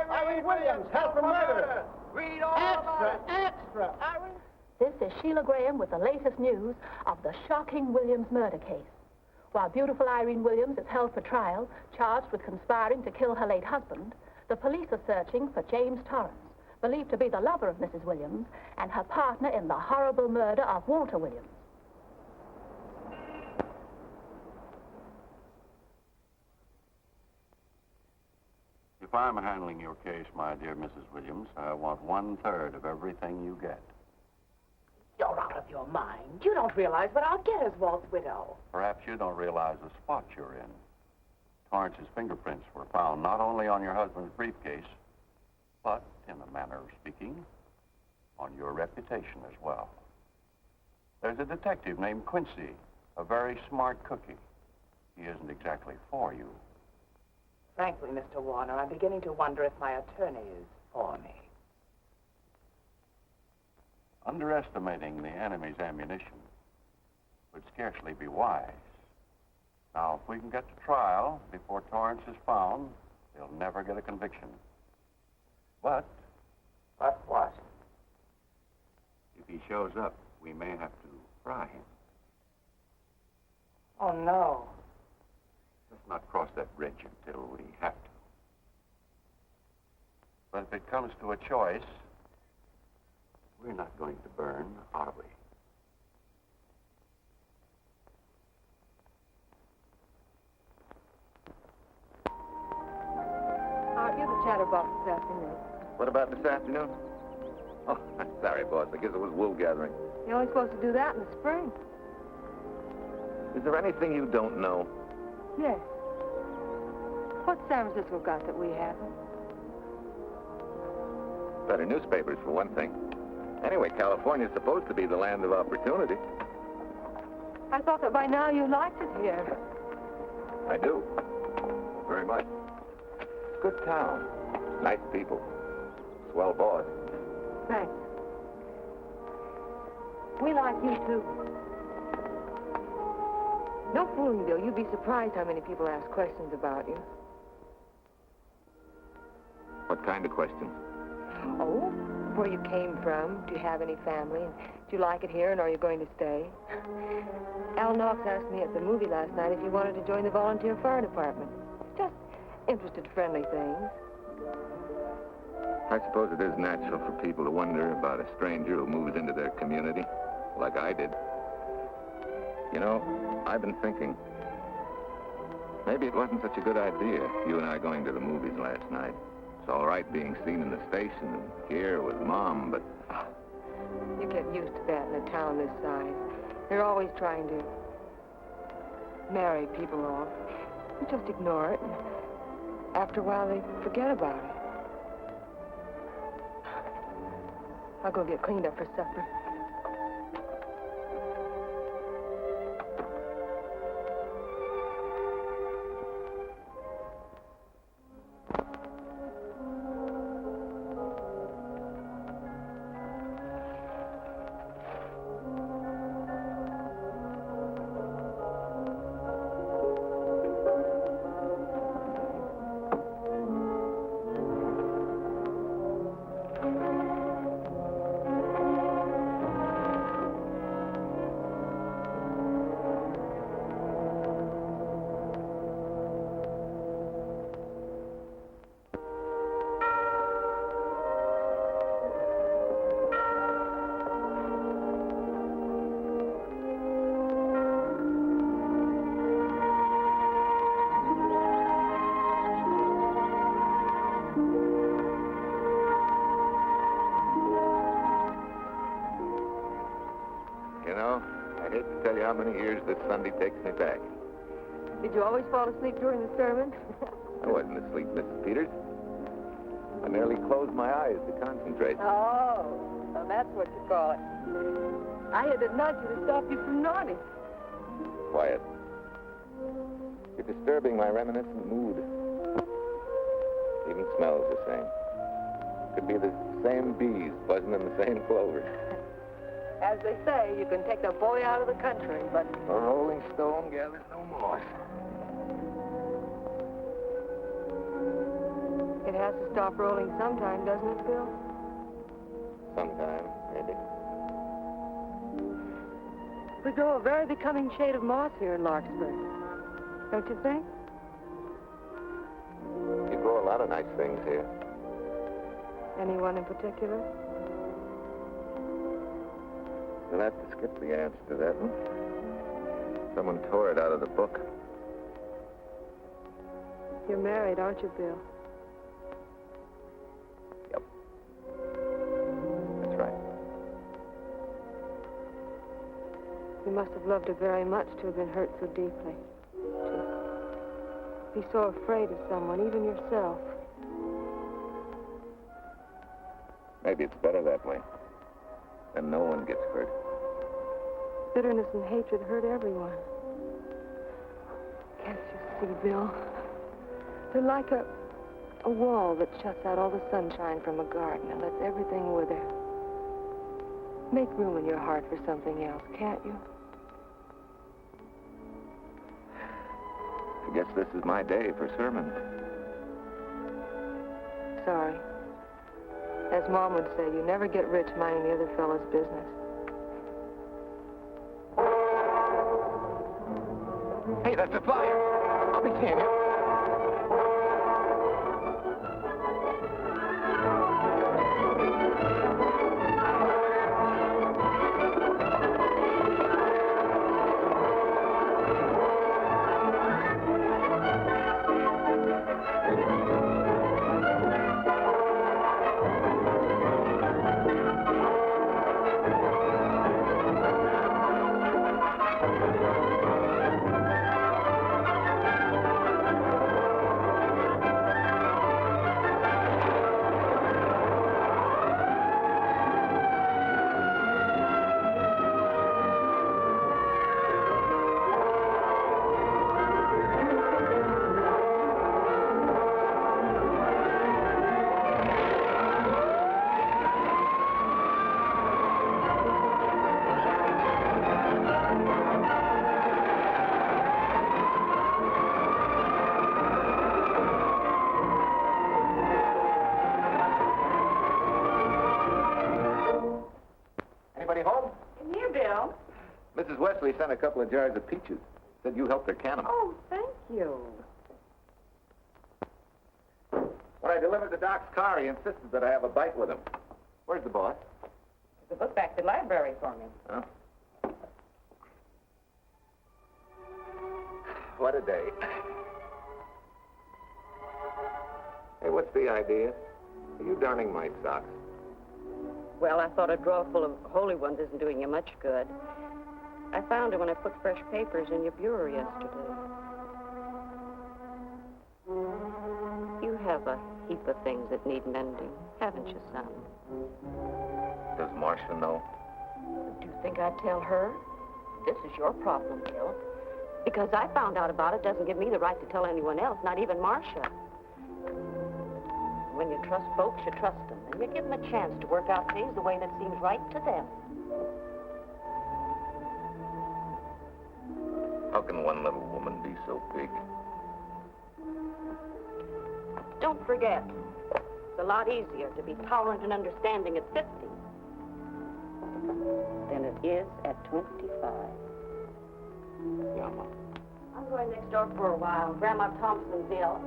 Irene Williams, held for murder. Read all about it. Extra. This is Sheila Graham with the latest news of the shocking Williams murder case. While beautiful Irene Williams is held for trial, charged with conspiring to kill her late husband, the police are searching for James Torrance, believed to be the lover of Mrs. Williams and her partner in the horrible murder of Walter Williams. If I'm handling your case, my dear Mrs. Williams, I want 1/3 of everything you get. You're out of your mind. You don't realize what I'll get as Walt's widow. Perhaps you don't realize the spot you're in. Torrance's fingerprints were found not only on your husband's briefcase, but, in a manner of speaking, on your reputation as well. There's a detective named Quincy A very smart cookie. He isn't exactly for you. Frankly, Mr. Warner, I'm beginning to wonder if my attorney is for me. Underestimating the enemy's ammunition would scarcely be wise. Now, if we can get to trial before Torrance is found, they'll never get a conviction. But What? if he shows up, we may have to fry him. Oh, no. Let's not cross that bridge until we have to. But if it comes to a choice, we're not going to burn, are we? Art, you're the chatterbox this afternoon. What about this afternoon? Oh, sorry, boss. I guess it was wool gathering. You're only supposed to do that in the spring. Is there anything you don't know? Yes. What's San Francisco got that we haven't? Better newspapers, for one thing. Anyway, California's supposed to be the land of opportunity. I thought that by now you liked it here. I do. Very much. Good town. Nice people. Swell boss. Thanks. We like you, too. No fooling, Bill. You'd be surprised how many people ask questions about you. What kind of questions? Oh, where you came from, do you have any family, and do you like it here, and are you going to stay? Al Knox asked me at the movie last night if you wanted to join the volunteer fire department. Just interested, friendly things. I suppose it is natural for people to wonder about a stranger who moves into their community, like I did. You know, I've been thinking, maybe it wasn't such a good idea, you and I going to the movies last night. It's all right being seen in the station and here with Mom, but... You get used to that in a town this size. They're always trying to marry people off. You just ignore it, and after a while they forget about it. I'll go get cleaned up for supper. How many years this Sunday takes me back. Did you always fall asleep during the sermon? I wasn't asleep, Mrs. Peters. I merely closed my eyes to concentrate. Oh, so that's what you call it. I had to nudge you to stop you from nodding. Quiet. You're disturbing my reminiscent mood. Even smells the same. Could be the same bees buzzing in the same clover. As they say, you can take a boy out of the country, but... A rolling stone gathers no moss. It has to stop rolling sometime, doesn't it, Bill? Sometime, maybe. We grow a very becoming shade of moss here in Larkspur. Don't you think? You grow a lot of nice things here. Anyone in particular? You'll have to skip the answer to that one. Someone tore it out of the book. You're married, aren't you, Bill? Yep. That's right. You must have loved her very much to have been hurt so deeply. To be so afraid of someone, even yourself. Maybe it's better that way. Then no one gets hurt. bitterness and hatred hurt everyone. Can't you see, Bill? They're like a wall that shuts out all the sunshine from a garden and lets everything wither. Make room in your heart for something else, can't you? I guess this is my day for sermons. Sorry. As Mom would say, you never get rich minding the other fellow's business. Hey, that's a fire. I'll be seeing you. Mrs. Wesley sent a couple of jars of peaches. Said you helped her can them. Oh, thank you. When I delivered the doc's car, he insisted that I have a bite with him. Where's the boss? Took a book back to the library for me. Huh? What a day. Hey, what's the idea? Are you darning my socks? Well, I thought a drawer full of holy ones isn't doing you much good. I found it when I put fresh papers in your bureau yesterday. You have a heap of things that need mending, haven't you, son? Does Marcia know? Do you think I'd tell her? This is your problem, Bill. Because I found out about it doesn't give me the right to tell anyone else, not even Marcia. When you trust folks, you trust them, and you give them a chance to work out things the way that seems right to them. How can one little woman be so big? Don't forget, it's a lot easier to be tolerant and understanding at 50 than it is at 25. Yeah, Mom. I'm going next door for a while. Grandma Thompsonville.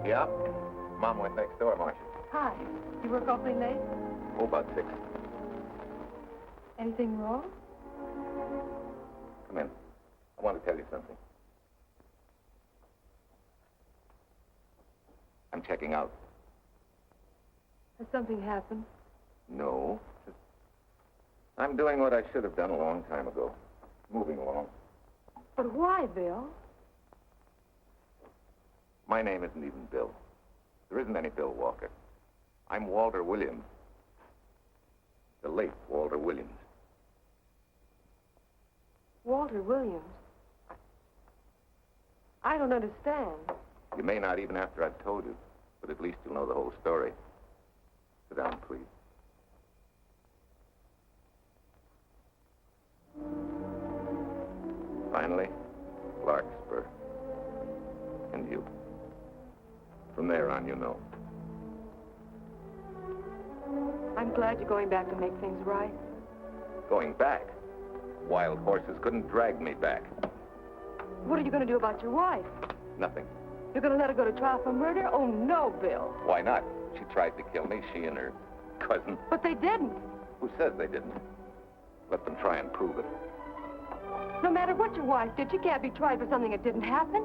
Yeah. Mom went next door, Marcia. Hi. You work awfully late? Oh, about 6. Anything wrong? Come in. I want to tell you something. I'm checking out. Has something happened? No. I'm doing what I should have done a long time ago. Moving along. But why, Bill? My name isn't even Bill. There isn't any Bill Walker. I'm Walter Williams. The late Walter Williams. Walter Williams? I don't understand. You may not even after I've told you, but at least you'll know the whole story. Sit down, please. Finally, Larkspur. And you. From there on, you know. I'm glad you're going back to make things right. Going back? Wild horses couldn't drag me back. What are you going to do about your wife? Nothing. You're going to let her go to trial for murder? Oh, no, Bill. Why not? She tried to kill me, she and her cousin. But they didn't. Who says they didn't? Let them try and prove it. No matter what your wife did, she can't be tried for something that didn't happen.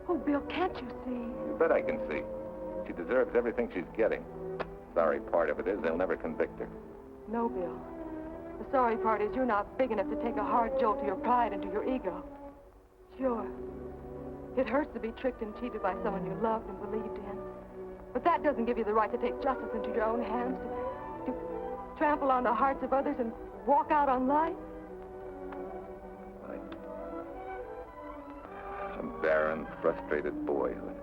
Oh, Bill, can't you see? You bet I can see. She deserves everything she's getting. Sorry part of it is they'll never convict her. No, Bill. The sorry part is you're not big enough to take a hard jolt to your pride and to your ego. Sure. It hurts to be tricked and cheated by someone you loved and believed in. But that doesn't give you the right to take justice into your own hands, to trample on the hearts of others and walk out on life. A barren, frustrated boyhood.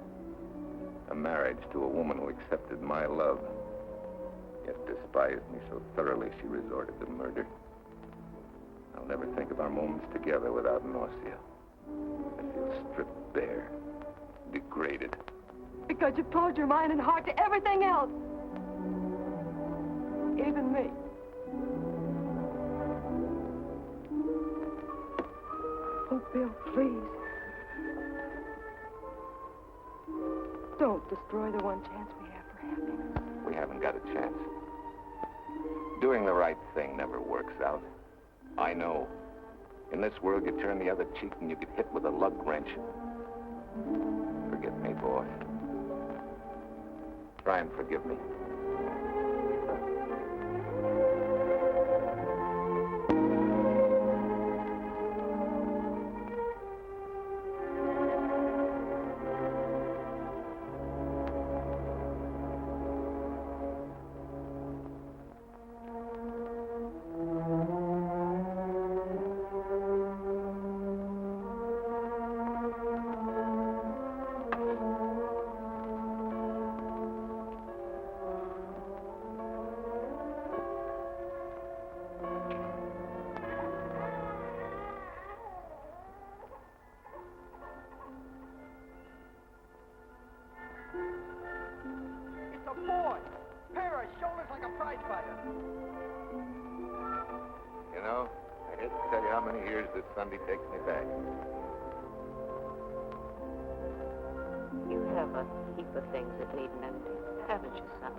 A marriage to a woman who accepted my love, yet despised me so thoroughly she resorted to murder. I'll never think of our moments together without nausea. I feel stripped bare, degraded. Because you've closed your mind and heart to everything else. Even me. Oh, Bill, please. Don't destroy the one chance we have for happiness. We haven't got a chance. Doing the right thing never works out. I know. In this world, you turn the other cheek and you get hit with a lug wrench. Forgive me, boy. Try and forgive me. You know, I hate to tell you how many years this Sunday takes me back. You have a heap of things that need mending, haven't you, son?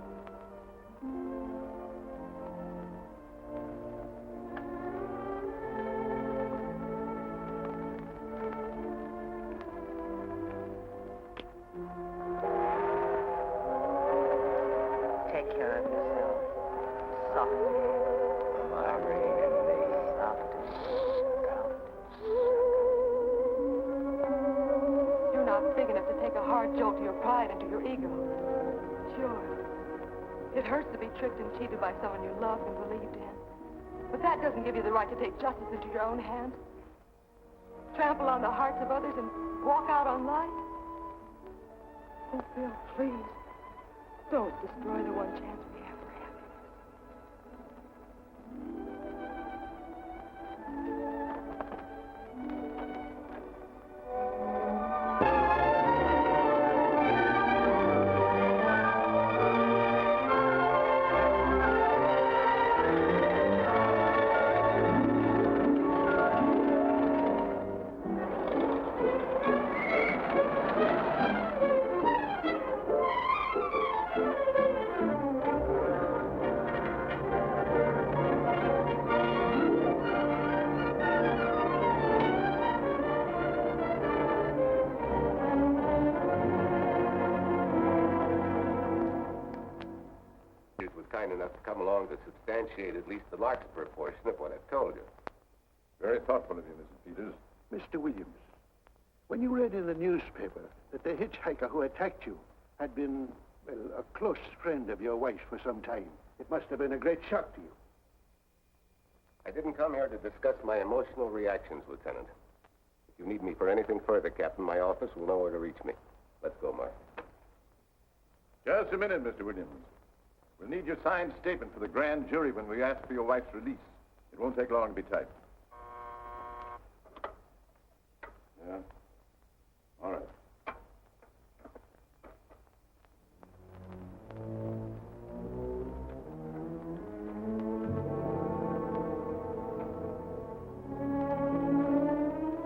Take care of yourself. Softly. You're not big enough to take a hard jolt to your pride and to your ego. Sure. It hurts to be tricked and cheated by someone you loved and believed in. But that doesn't give you the right to take justice into your own hands. Trample on the hearts of others and walk out on life. Oh, Bill, please. Don't destroy the one chance we have for happiness. Kind enough to come along to substantiate at least the Larkspur portion of what I've told you. Very thoughtful of you, Mrs. Peters. Mr. Williams, when you read in the newspaper that the hitchhiker who attacked you had been, well, a close friend of your wife for some time, it must have been a great shock to you. I didn't come here to discuss my emotional reactions, Lieutenant. If you need me for anything further, Captain, my office will know where to reach me. Let's go, Mark. Just a minute, Mr. Williams. We'll need your signed statement for the grand jury when we ask for your wife's release. It won't take long to be typed. Yeah? All right.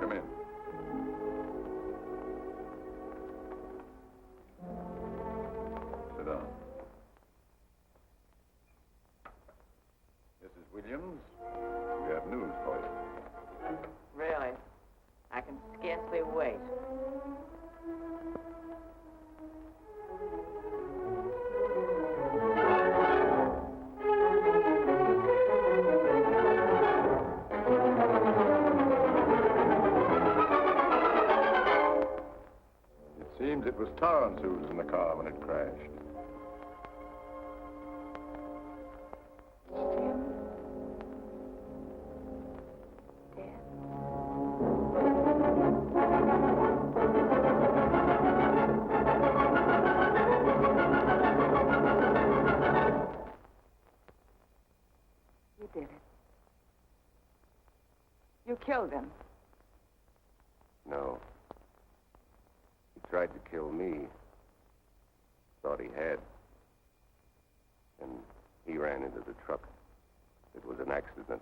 Come in. Sit down. Mrs. Williams, we have news for Torrance who was in the car when it crashed. You did it. You killed him. No. He tried to kill me. Thought he had. And he ran into the truck. It was an accident.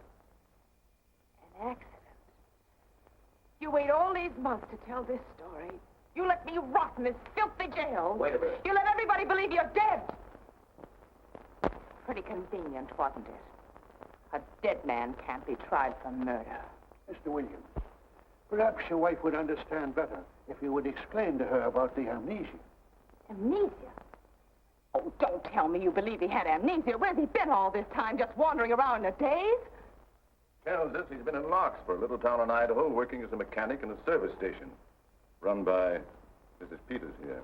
An accident? You wait all these months to tell this story. You let me rot in this filthy jail. Wait a minute. You let everybody believe you're dead. Pretty convenient, wasn't it? A dead man can't be tried for murder. Mr. Williams, perhaps your wife would understand better if you would explain to her about the amnesia. Amnesia? Oh, don't tell me you believe he had amnesia. Where's he been all this time, just wandering around in a daze? Tells us he's been in Larkspur, a little town in Idaho, working as a mechanic in a service station. Run by Mrs. Peters here.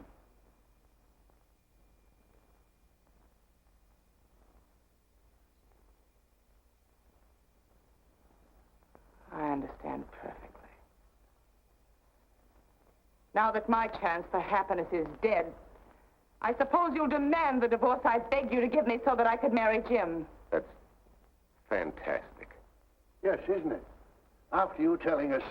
I understand perfectly. Now that my chance for happiness is dead, I suppose you'll demand the divorce I begged you to give me so that I could marry Jim. That's fantastic. Yes, isn't it? After you telling us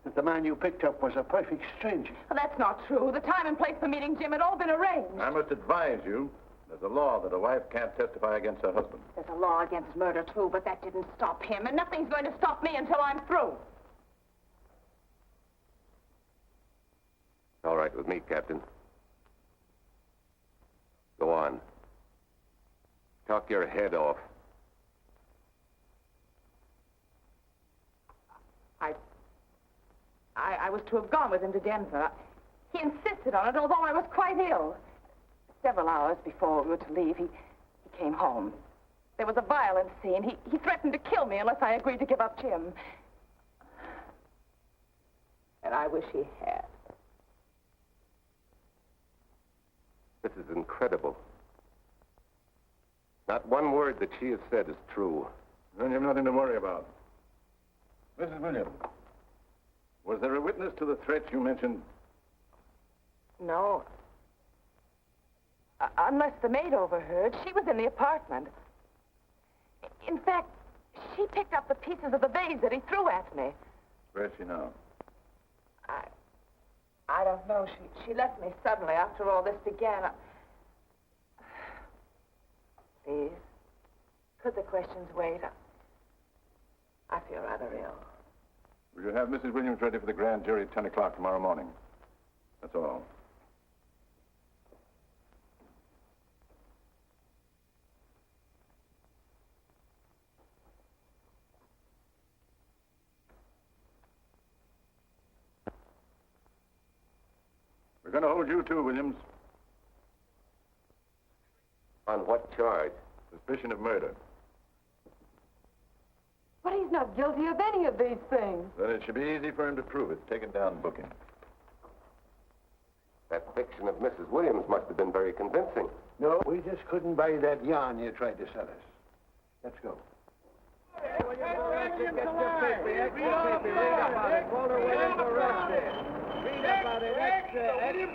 that the man you picked up was a perfect stranger. Well, that's not true. The time and place for meeting Jim had all been arranged. I must advise you, there's a law that a wife can't testify against her husband. There's a law against murder, too, but that didn't stop him, and nothing's going to stop me until I'm through. All right with me, Captain. Go on. Talk your head off. I was to have gone with him to Denver. He insisted on it, although I was quite ill. Several hours before we were to leave, he came home. There was a violent scene. He threatened to kill me unless I agreed to give up Jim. And I wish he had. This is incredible. Not one word that she has said is true. Then you've nothing to worry about. Mrs. Williams, was there a witness to the threat you mentioned? No. Unless the maid overheard. She was in the apartment. In fact, she picked up the pieces of the vase that he threw at me. Where's she now? I don't know. She left me suddenly after all this began. Please, could the questions wait? I feel rather ill. Will you have Mrs. Williams ready for the grand jury at 10 o'clock tomorrow morning? That's all. We're going to hold you too, Williams. On what charge? Suspicion of murder. But he's not guilty of any of these things. Then it should be easy for him to prove it. Take it down and book him. That fiction of Mrs. Williams must have been very convincing. No, we just couldn't buy that yarn you tried to sell us. Let's go.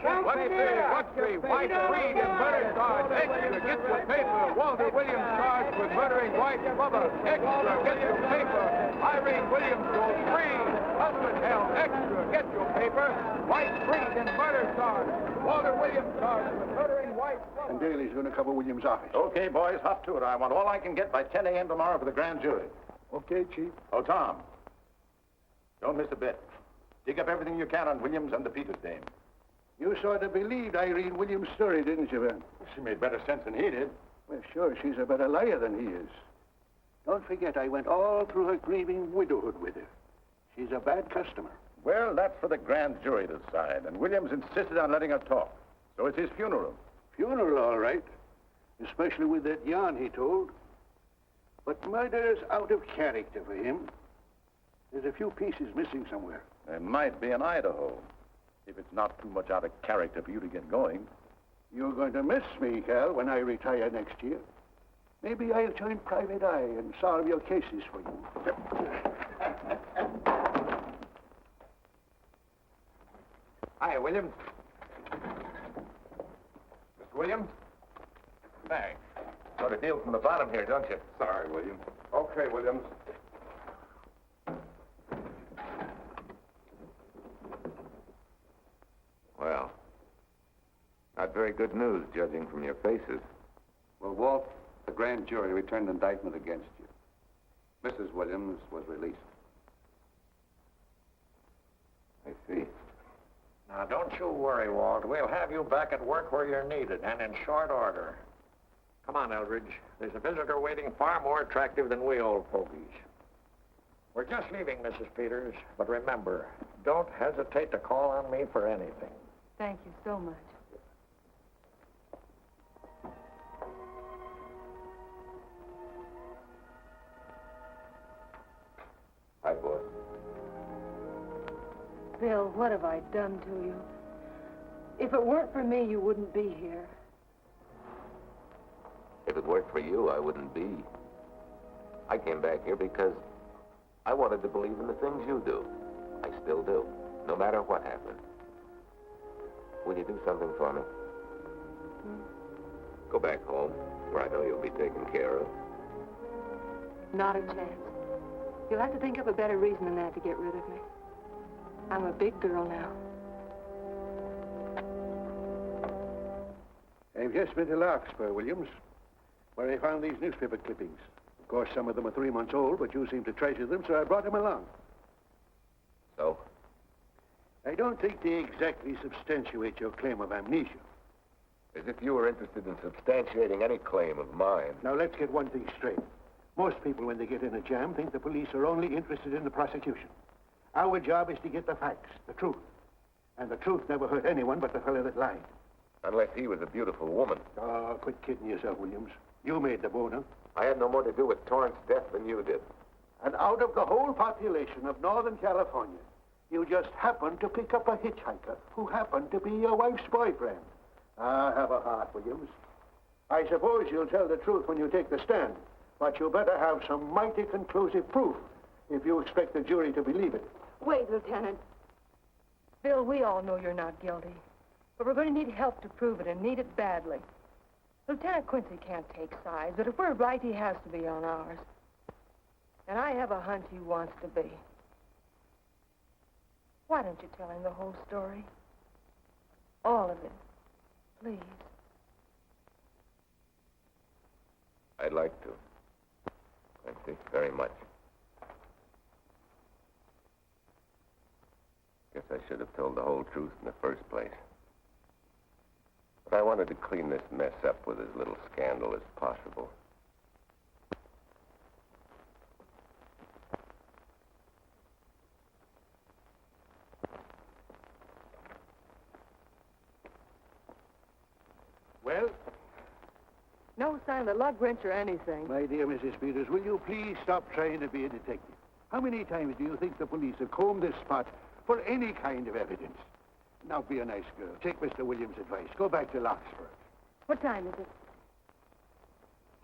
What's the White Freed and murder charge? Extra, get your paper. Walter Williams charged with murdering White Bubba. Extra, get your paper. Irene Williams goes free. Husband held. Extra, get your paper. White Freed and murder charge. Walter Williams charged with murdering White Bubba. And Daly's going to cover Williams' office. Okay, boys, hop to it. I want all I can get by 10 a.m. tomorrow for the grand jury. Okay, Chief. Oh, Tom, don't miss a bit. Dig up everything you can on Williams and the Peters dame. You sort of believed Irene Williams' story, didn't you, Ben? She made better sense than he did. Well, sure, she's a better liar than he is. Don't forget, I went all through her grieving widowhood with her. She's a bad customer. Well, that's for the grand jury to decide, and Williams insisted on letting her talk. So it's his funeral. Funeral, all right. Especially with that yarn he told. But murder's out of character for him. There's a few pieces missing somewhere. There might be in Idaho. If it's not too much out of character for you to get going. You're going to miss me, Cal, when I retire next year. Maybe I'll join Private Eye and solve your cases for you. Hi, Williams. Mr. Williams? Thanks. Got a deal from the bottom here, don't you? Sorry, William. Okay, Williams. Well, not very good news, judging from your faces. Well, Walt, the grand jury returned indictment against you. Mrs. Williams was released. I see. Now, don't you worry, Walt. We'll have you back at work where you're needed, and in short order. Come on, Eldridge. There's a visitor waiting far more attractive than we old fogies. We're just leaving, Mrs. Peters, but remember, don't hesitate to call on me for anything. Thank you so much. Hi, boss. Bill, what have I done to you? If it weren't for me, you wouldn't be here. If it weren't for you, I wouldn't be. I came back here because I wanted to believe in the things you do. I still do, no matter what happens. Will you do something for me? Go back home, where I know you'll be taken care of. Not a chance. You'll have to think of a better reason than that to get rid of me. I'm a big girl now. I've just been to Larkspur, Williams, where I found these newspaper clippings. Of course, some of them are 3 months old, but you seem to treasure them, so I brought them along. So? I don't think they exactly substantiate your claim of amnesia. As if you were interested in substantiating any claim of mine. Now, let's get one thing straight. Most people, when they get in a jam, think the police are only interested in the prosecution. Our job is to get the facts, the truth. And the truth never hurt anyone but the fellow that lied. Unless he was a beautiful woman. Oh, quit kidding yourself, Williams. You made the boner. I had no more to do with Torrance's death than you did. And out of the whole population of Northern California, you just happened to pick up a hitchhiker who happened to be your wife's boyfriend. Ah, have a heart, Williams. I suppose you'll tell the truth when you take the stand, but you better have some mighty conclusive proof if you expect the jury to believe it. Wait, Lieutenant. Bill, we all know you're not guilty, but we're going to need help to prove it, and need it badly. Lieutenant Quincy can't take sides, but if we're right, he has to be on ours. And I have a hunch he wants to be. Why don't you tell him the whole story? All of it, please. I'd like to. Quincy, very much. Guess I should have told the whole truth in the first place. But I wanted to clean this mess up with as little scandal as possible. Well? No sign of the lug wrench or anything. My dear Mrs. Peters, will you please stop trying to be a detective? How many times do you think the police have combed this spot for any kind of evidence? Now, be a nice girl. Take Mr. Williams' advice. Go back to Larkspur. What time is it?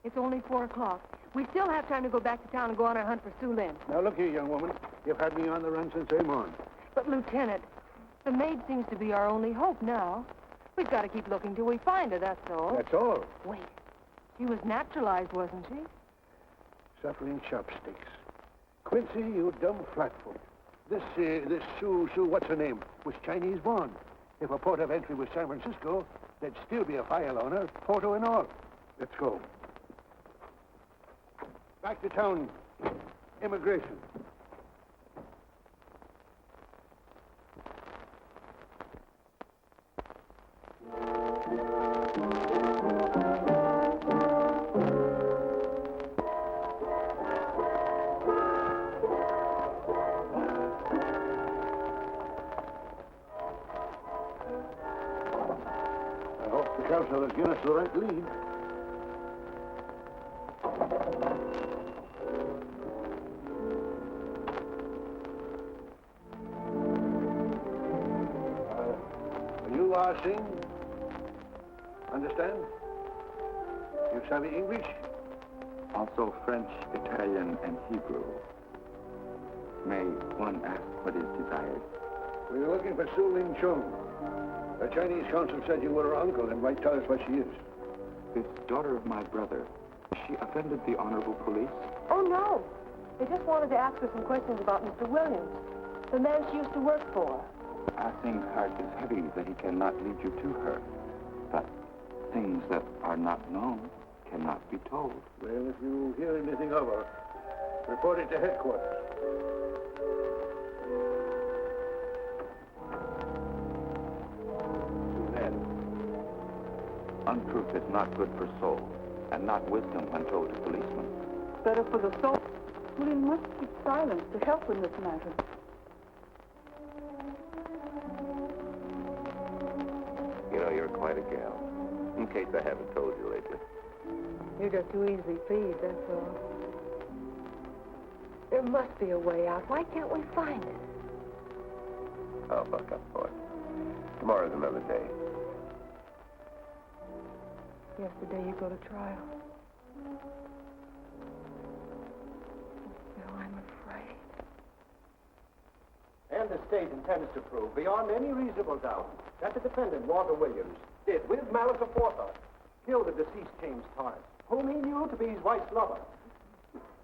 It's only 4 o'clock. We still have time to go back to town and go on our hunt for Sue Lynn. Now, look here, young woman. You've had me on the run since I'm on. But, Lieutenant, the maid seems to be our only hope now. We've got to keep looking till we find her, that's all. That's all. Wait. She was naturalized, wasn't she? Suffering chopsticks. Quincy, you dumb flatfoot. This Sue, what's her name, was Chinese born. If a port of entry was San Francisco, there'd still be a file on her, photo and all. Let's go. Back to town. Immigration. So give us the right lead. you are sing? Understand? You savvy English? Also French, Italian, and Hebrew. May one ask what is desired? We're looking for Su Ling Chung. The Chinese consul said you were her uncle and might tell us what she is. This daughter of my brother, she offended the honorable police? Oh, no. They just wanted to ask her some questions about Mr. Williams, the man she used to work for. Ah Sing's heart is heavy that he cannot lead you to her. But things that are not known cannot be told. Well, if you hear anything of her, report it to headquarters. Untruth is not good for soul, and not wisdom when told to policemen. Better for the soul. William must keep silence to help in this matter. You know, you're quite a gal. In case I haven't told you lately. You're just too easily pleased, that's all. There must be a way out. Why can't we find it? I'll buck up for it. Tomorrow's another day. Yesterday you go to trial. Bill, I'm afraid. And the state intends to prove, beyond any reasonable doubt, that the defendant, Walter Williams, did, with malice aforethought, kill the deceased James Torrance, whom he knew to be his wife's lover.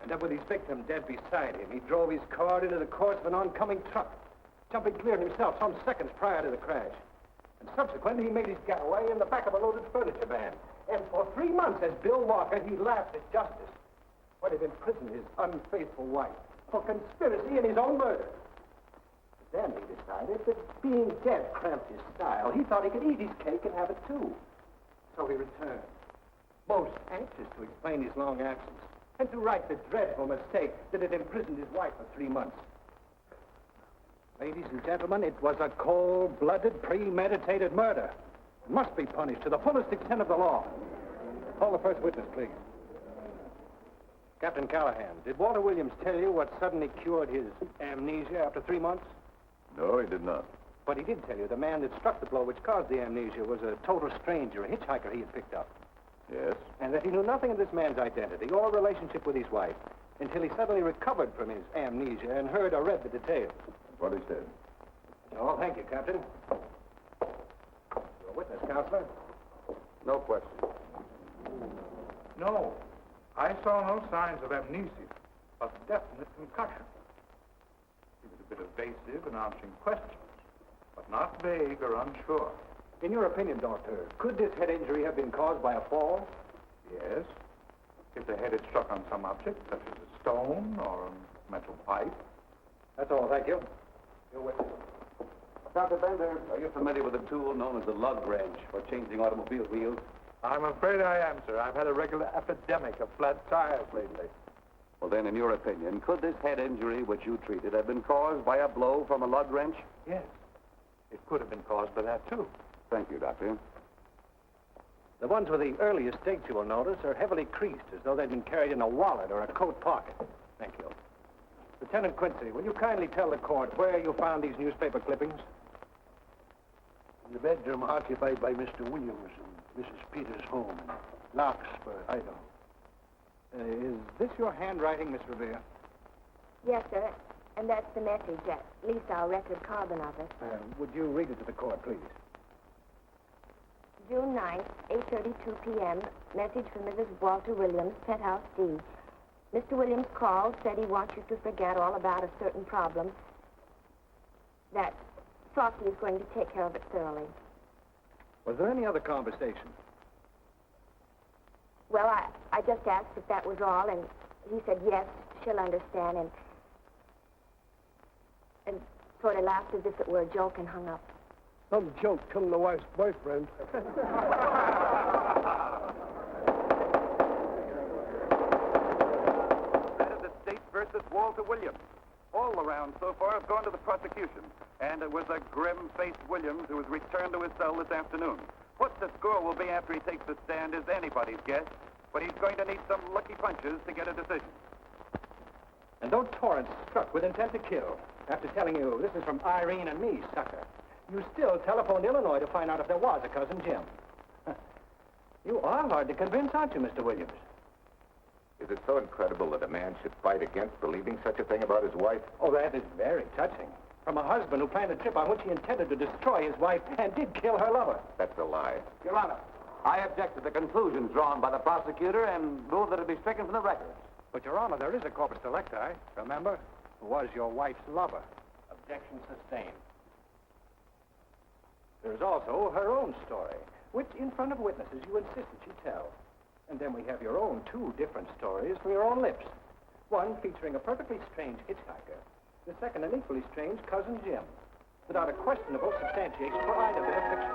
And that with his victim dead beside him, he drove his car into the course of an oncoming truck, jumping clear himself some seconds prior to the crash. And subsequently, he made his getaway in the back of a loaded furniture van. And for 3 months, as Bill Walker, he laughed at justice. But he'd imprisoned his unfaithful wife for conspiracy in his own murder. Then he decided that being dead cramped his style. He thought he could eat his cake and have it too. So he returned, most anxious to explain his long absence and to right the dreadful mistake that had imprisoned his wife for 3 months. Ladies and gentlemen, it was a cold-blooded, premeditated murder. It must be punished to the fullest extent of the law. Call the first witness, please. Captain Callahan, did Walter Williams tell you what suddenly cured his amnesia after 3 months? No, he did not. But he did tell you the man that struck the blow which caused the amnesia was a total stranger, a hitchhiker he had picked up. Yes? And that he knew nothing of this man's identity or relationship with his wife until he suddenly recovered from his amnesia and heard or read the details. What he said. Oh, thank you, Captain. Your witness, Counselor. No question. No, I saw no signs of amnesia, of definite concussion. He was a bit evasive in answering questions, but not vague or unsure. In your opinion, Doctor, could this head injury have been caused by a fall? Yes. If the head had struck on some object, such as a stone or a metal pipe. That's all, thank you. Your witness. Dr. Bender, are you familiar with a tool known as a lug wrench for changing automobile wheels? I'm afraid I am, sir. I've had a regular epidemic of flat tires lately. Well, then, in your opinion, could this head injury which you treated have been caused by a blow from a lug wrench? Yes. It could have been caused by that, too. Thank you, Doctor. The ones with the earliest dates, you will notice, are heavily creased, as though they'd been carried in a wallet or a coat pocket. Thank you. Lieutenant Quincy, will you kindly tell the court where you found these newspaper clippings? In the bedroom occupied by Mr. Williams and Mrs. Peters' home in Larkspur, Idaho. Is this your handwriting, Miss Revere? Yes, sir. And that's the message, at least our record carbon of it. Would you read it to the court, please? June 9th, 8:32 p.m. Message from Mrs. Walter Williams, Penthouse D. Mr. Williams called, said he wants you to forget all about a certain problem. That Frosty is going to take care of it thoroughly. Was there any other conversation? Well, I just asked if that was all, and he said yes, she'll understand, and sort of laughed as if it were a joke and hung up. Some joke killing the wife's boyfriend. That is the state versus Walter Williams. All the rounds so far have gone to the prosecution, and it was a grim-faced Williams who was returned to his cell this afternoon. What the score will be after he takes the stand is anybody's guess, but he's going to need some lucky punches to get a decision. And though Torrance struck with intent to kill, after telling you this is from Irene and me, sucker, You still telephoned Illinois to find out if there was a Cousin Jim. You are hard to convince, aren't you, Mr. Williams? Is it so incredible that a man should fight against believing such a thing about his wife? Oh, that is very touching. From a husband who planned a trip on which he intended to destroy his wife and did kill her lover. That's a lie. Your Honor, I object to the conclusions drawn by the prosecutor and move that it be stricken from the records. But, Your Honor, there is a corpus delicti, remember, who was your wife's lover. Objection sustained. There's also her own story, which, in front of witnesses, you insisted she tell. And then we have your own two different stories from your own lips. One featuring a perfectly strange hitchhiker. The second, an equally strange Cousin Jim. Without a questionable substantiation for either bit of fiction.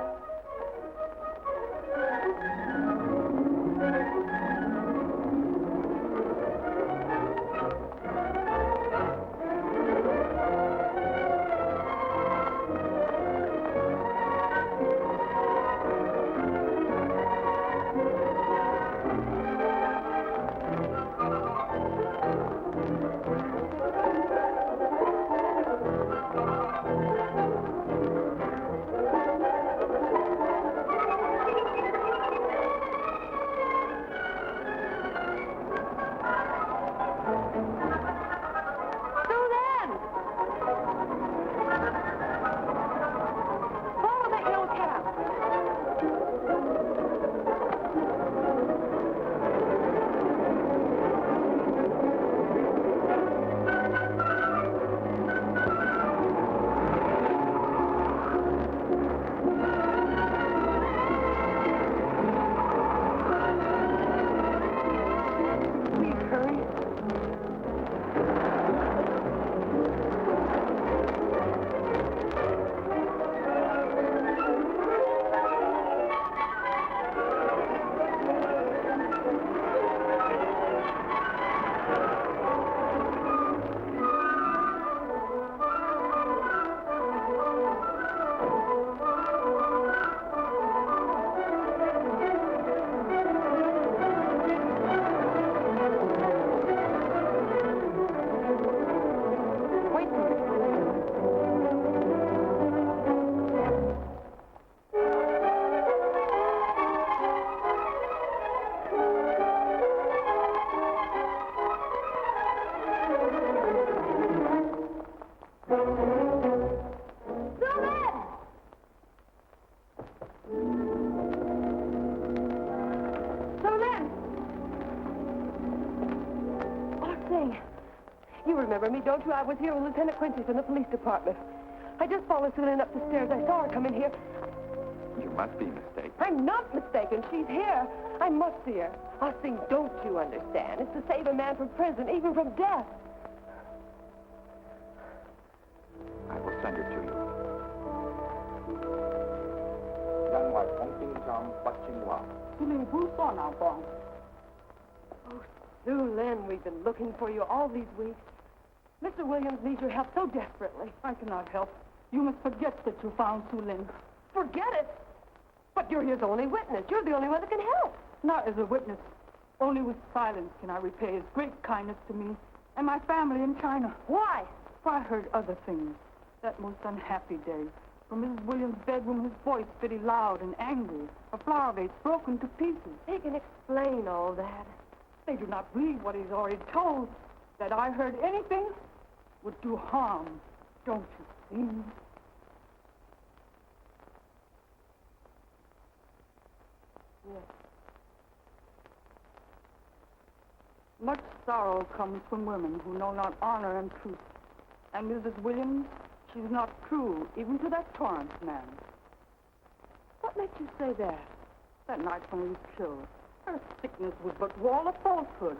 You remember me, don't you? I was here with Lieutenant Quincy from the police department. I just followed Susan up the stairs. I saw her come in here. You must be mistaken. I'm not mistaken. She's here. I must see her. I'll sing Don't You Understand. It's to save a man from prison, even from death. I will send her to you. Oh, Sue Lynn, we've been looking for you all these weeks. Mr. Williams needs your help so desperately. I cannot help. You must forget that you found Sue Lynn. Forget it? But you're his only witness. You're the only one that can help. Not as a witness. Only with silence can I repay his great kindness to me and my family in China. Why? For I heard other things. That most unhappy day. From Mrs. Williams' bedroom, his voice very loud and angry. A flower vase broken to pieces. He can explain all that. They do not believe what he's already told. That I heard anything would do harm. Don't you see? Yes. Much sorrow comes from women who know not honor and truth. And Mrs. Williams, she's not true, even to that Torrance man. What makes you say that? That night when he was killed, her sickness was but wall of falsehood,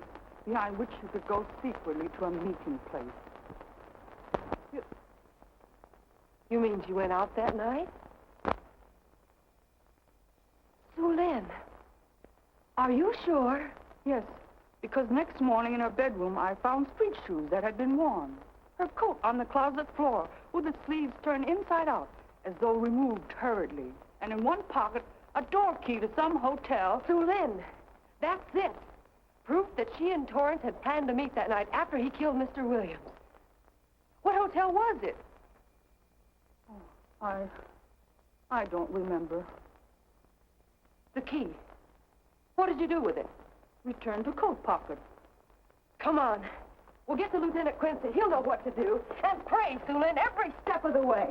behind which she could go secretly to a meeting place. You mean she went out that night? Sue Lynn, are you sure? Yes, because next morning in her bedroom I found street shoes that had been worn. Her coat on the closet floor with the sleeves turned inside out, as though removed hurriedly. And in one pocket, a door key to some hotel. Sue Lynn, that's it. Proof that she and Torrance had planned to meet that night after he killed Mr. Williams. What hotel was it? Oh, I don't remember. The key. What did you do with it? Returned to coat pocket. Come on. We'll get to Lieutenant Quincy. He'll know what to do. And pray, Sulin, every step of the way.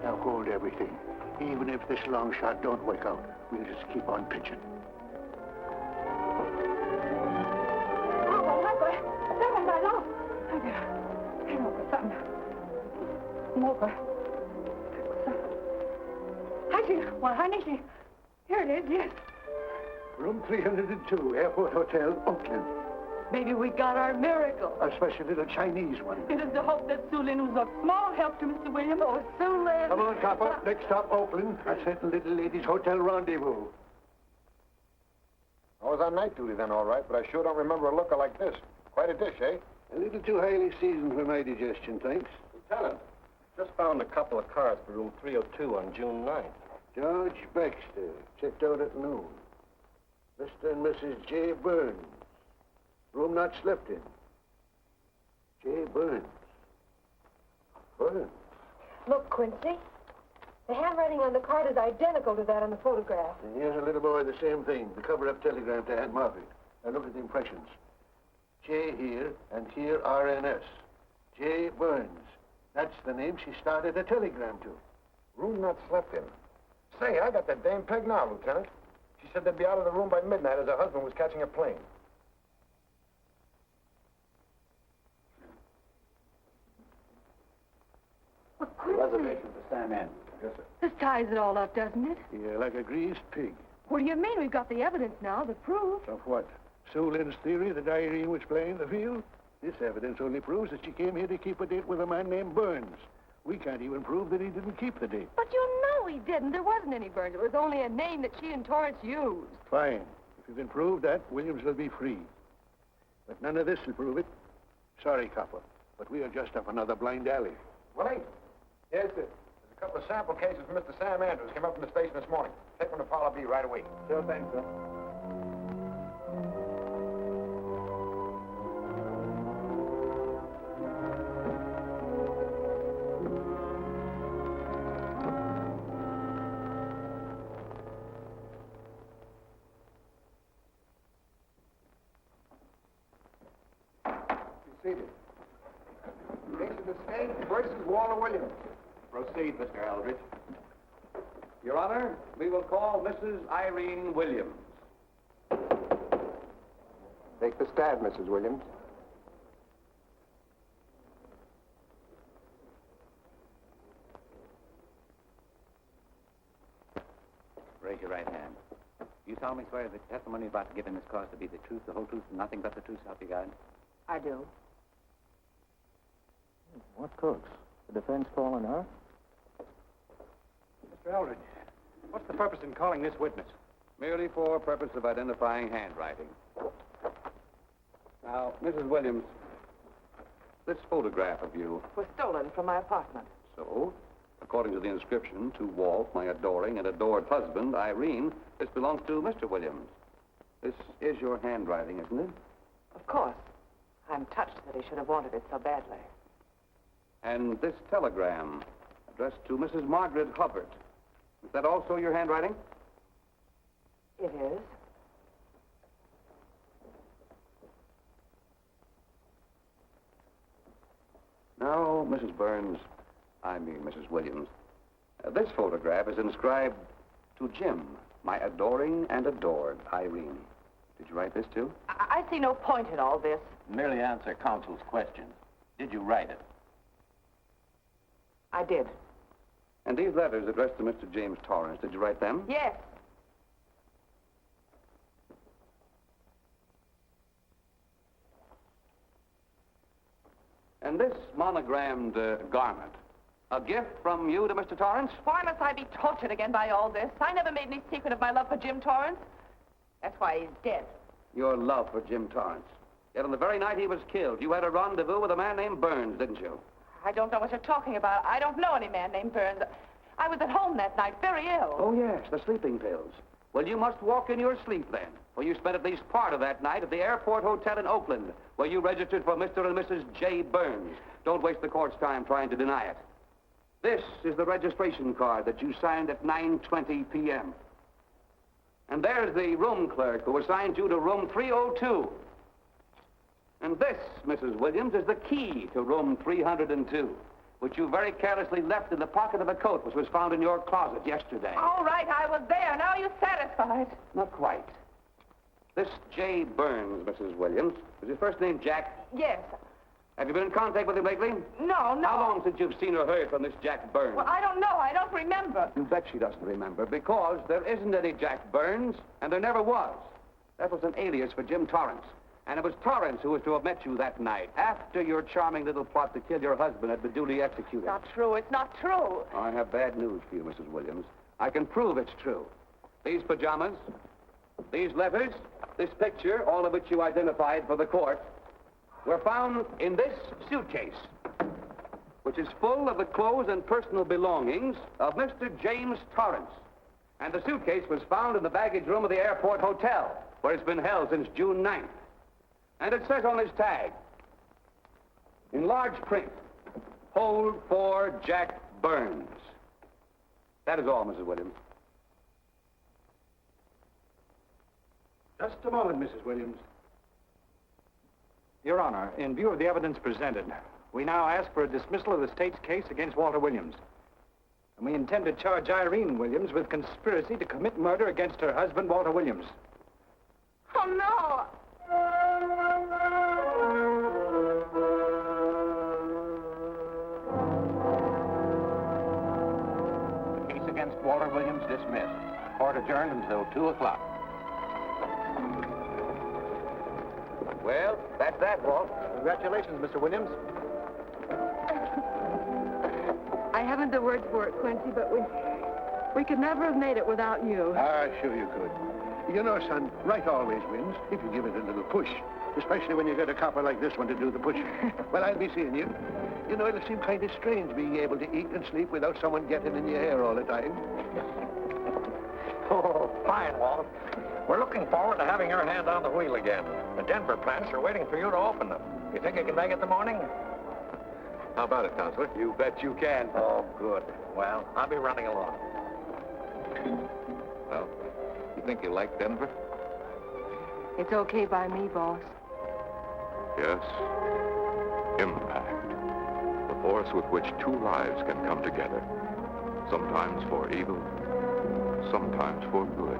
Now hold everything. Even if this long shot don't work out, we'll just keep on pitching. Here it is, yes. Room 302, Airport Hotel, Oakland. Maybe we got our miracle. A special little Chinese one. It is to hope that Sulin was of small help to Mr. Williams. Oh, Sulin. Come on, copper. Next stop, Oakland. That's at the little lady's hotel rendezvous. I was on night duty then, all right, but I sure don't remember a looker like this. Quite a dish, eh? A little too highly seasoned for my digestion, thanks. Lieutenant, just found a couple of cars for room 302 on June 9th. George Baxter, checked out at noon. Mr. and Mrs. J. Burns. Room not slept in. J. Burns. Burns. Look, Quincy. The handwriting on the card is identical to that on the photograph. And here's a little more of the same thing. The cover-up telegram to Aunt Margaret. Now look at the impressions. J here, and here RNS. J. Burns. That's the name she started a telegram to. Room not slept in. Say, I got that dame pegged now, Lieutenant. She said they'd be out of the room by midnight as her husband was catching a plane. Reservation for Sam Andrews. Yes, sir. This ties it all up, doesn't it? Yeah, like a greased pig. What do you mean? We've got the evidence now, the proof. Of what? Sulin's theory that Irene was playing the field? This evidence only proves that she came here to keep a date with a man named Burns. We can't even prove that he didn't keep the date. But you know he didn't. There wasn't any Burns. It was only a name that she and Torrance used. Fine. If you can prove that, Williams will be free. But none of this will prove it. Sorry, copper, but we are just up another blind alley. Willie? Yes, sir. There's a couple of sample cases from Mr. Sam Andrews. Came up from the station this morning. Take them to Parlor B right away. Sure thing, sir. Seated. Case of the state versus Walter Williams. Proceed, Mr. Aldrich. Your Honor, we will call Mrs. Irene Williams. Take the stand, Mrs. Williams. Raise your right hand. You solemnly swear that the testimony you're about to give in this cause to be the truth, the whole truth, and nothing but the truth, help you God? I do. What cooks? The defense calling her? Mr. Eldridge, what's the purpose in calling this witness? Merely for purpose of identifying handwriting. Now, Mrs. Williams, this photograph of you, Was stolen from my apartment. so, according to the inscription, to Walt, my adoring and adored husband, Irene, this belongs to Mr. Williams. This is your handwriting, isn't it? Of course. I'm touched that he should have wanted it so badly. And this telegram, addressed to Mrs. Margaret Hubbard, is that also your handwriting? It is. Now, Mrs. Burns, Mrs. Williams, this photograph is inscribed to Jim, my adoring and adored Irene. Did you write this, too? I see no point in all this. Merely answer counsel's questions. Did you write it? I did. And these letters addressed to Mr. James Torrance, did you write them? Yes. And this monogrammed garment, a gift from you to Mr. Torrance? Why must I be tortured again by all this? I never made any secret of my love for Jim Torrance. That's why he's dead. Your love for Jim Torrance. Yet on the very night he was killed, you had a rendezvous with a man named Burns, didn't you? I don't know what you're talking about. I don't know any man named Burns. I was at home that night, very ill. Oh, yes, the sleeping pills. Well, you must walk in your sleep then. Well, you spent at least part of that night at the Airport Hotel in Oakland, where you registered for Mr. and Mrs. J. Burns. Don't waste the court's time trying to deny it. This is the registration card that you signed at 9:20 p.m. And there's the room clerk who assigned you to room 302. And this, Mrs. Williams, is the key to room 302, which you very carelessly left in the pocket of a coat which was found in your closet yesterday. All right, I was there. Now you're satisfied. Not quite. This J. Burns, Mrs. Williams, was his first name Jack? Yes. Have you been in contact with him lately? No. How long since you've seen or heard from this Jack Burns? Well, I don't know. I don't remember. You bet she doesn't remember, because there isn't any Jack Burns, and there never was. That was an alias for Jim Torrance. And it was Torrance who was to have met you that night, after your charming little plot to kill your husband had been duly executed. Not true. It's not true. I have bad news for you, Mrs. Williams. I can prove it's true. These pajamas, these letters, this picture, all of which you identified for the court, were found in this suitcase, which is full of the clothes and personal belongings of Mr. James Torrance. And the suitcase was found in the baggage room of the Airport Hotel, where it's been held since June 9th. And it says on his tag, in large print, hold for Jack Burns. That is all, Mrs. Williams. Just a moment, Mrs. Williams. Your Honor, in view of the evidence presented, we now ask for a dismissal of the state's case against Walter Williams. And we intend to charge Irene Williams with conspiracy to commit murder against her husband, Walter Williams. Oh, no. The case against Walter Williams dismissed. Court adjourned until 2 o'clock. Well, that's that, Walt. Congratulations, Mr. Williams. I haven't the words for it, Quincy, but we could never have made it without you. Ah, sure you could. You know, son, right always wins if you give it a little push, especially when you get a copper like this one to do the pushing. Well, I'll be seeing you. You know, it'll seem kind of strange being able to eat and sleep without someone getting in your hair all the time. Oh, fine, Walt. We're looking forward to having your hand on the wheel again. The Denver plants are waiting for you to open them. You think you can make it in the morning? How about it, Counselor? You bet you can. Oh, good. Well, I'll be running along. Well, you think you like Denver? It's okay by me, boss. Yes, impact. The force with which two lives can come together. Sometimes for evil, sometimes for good.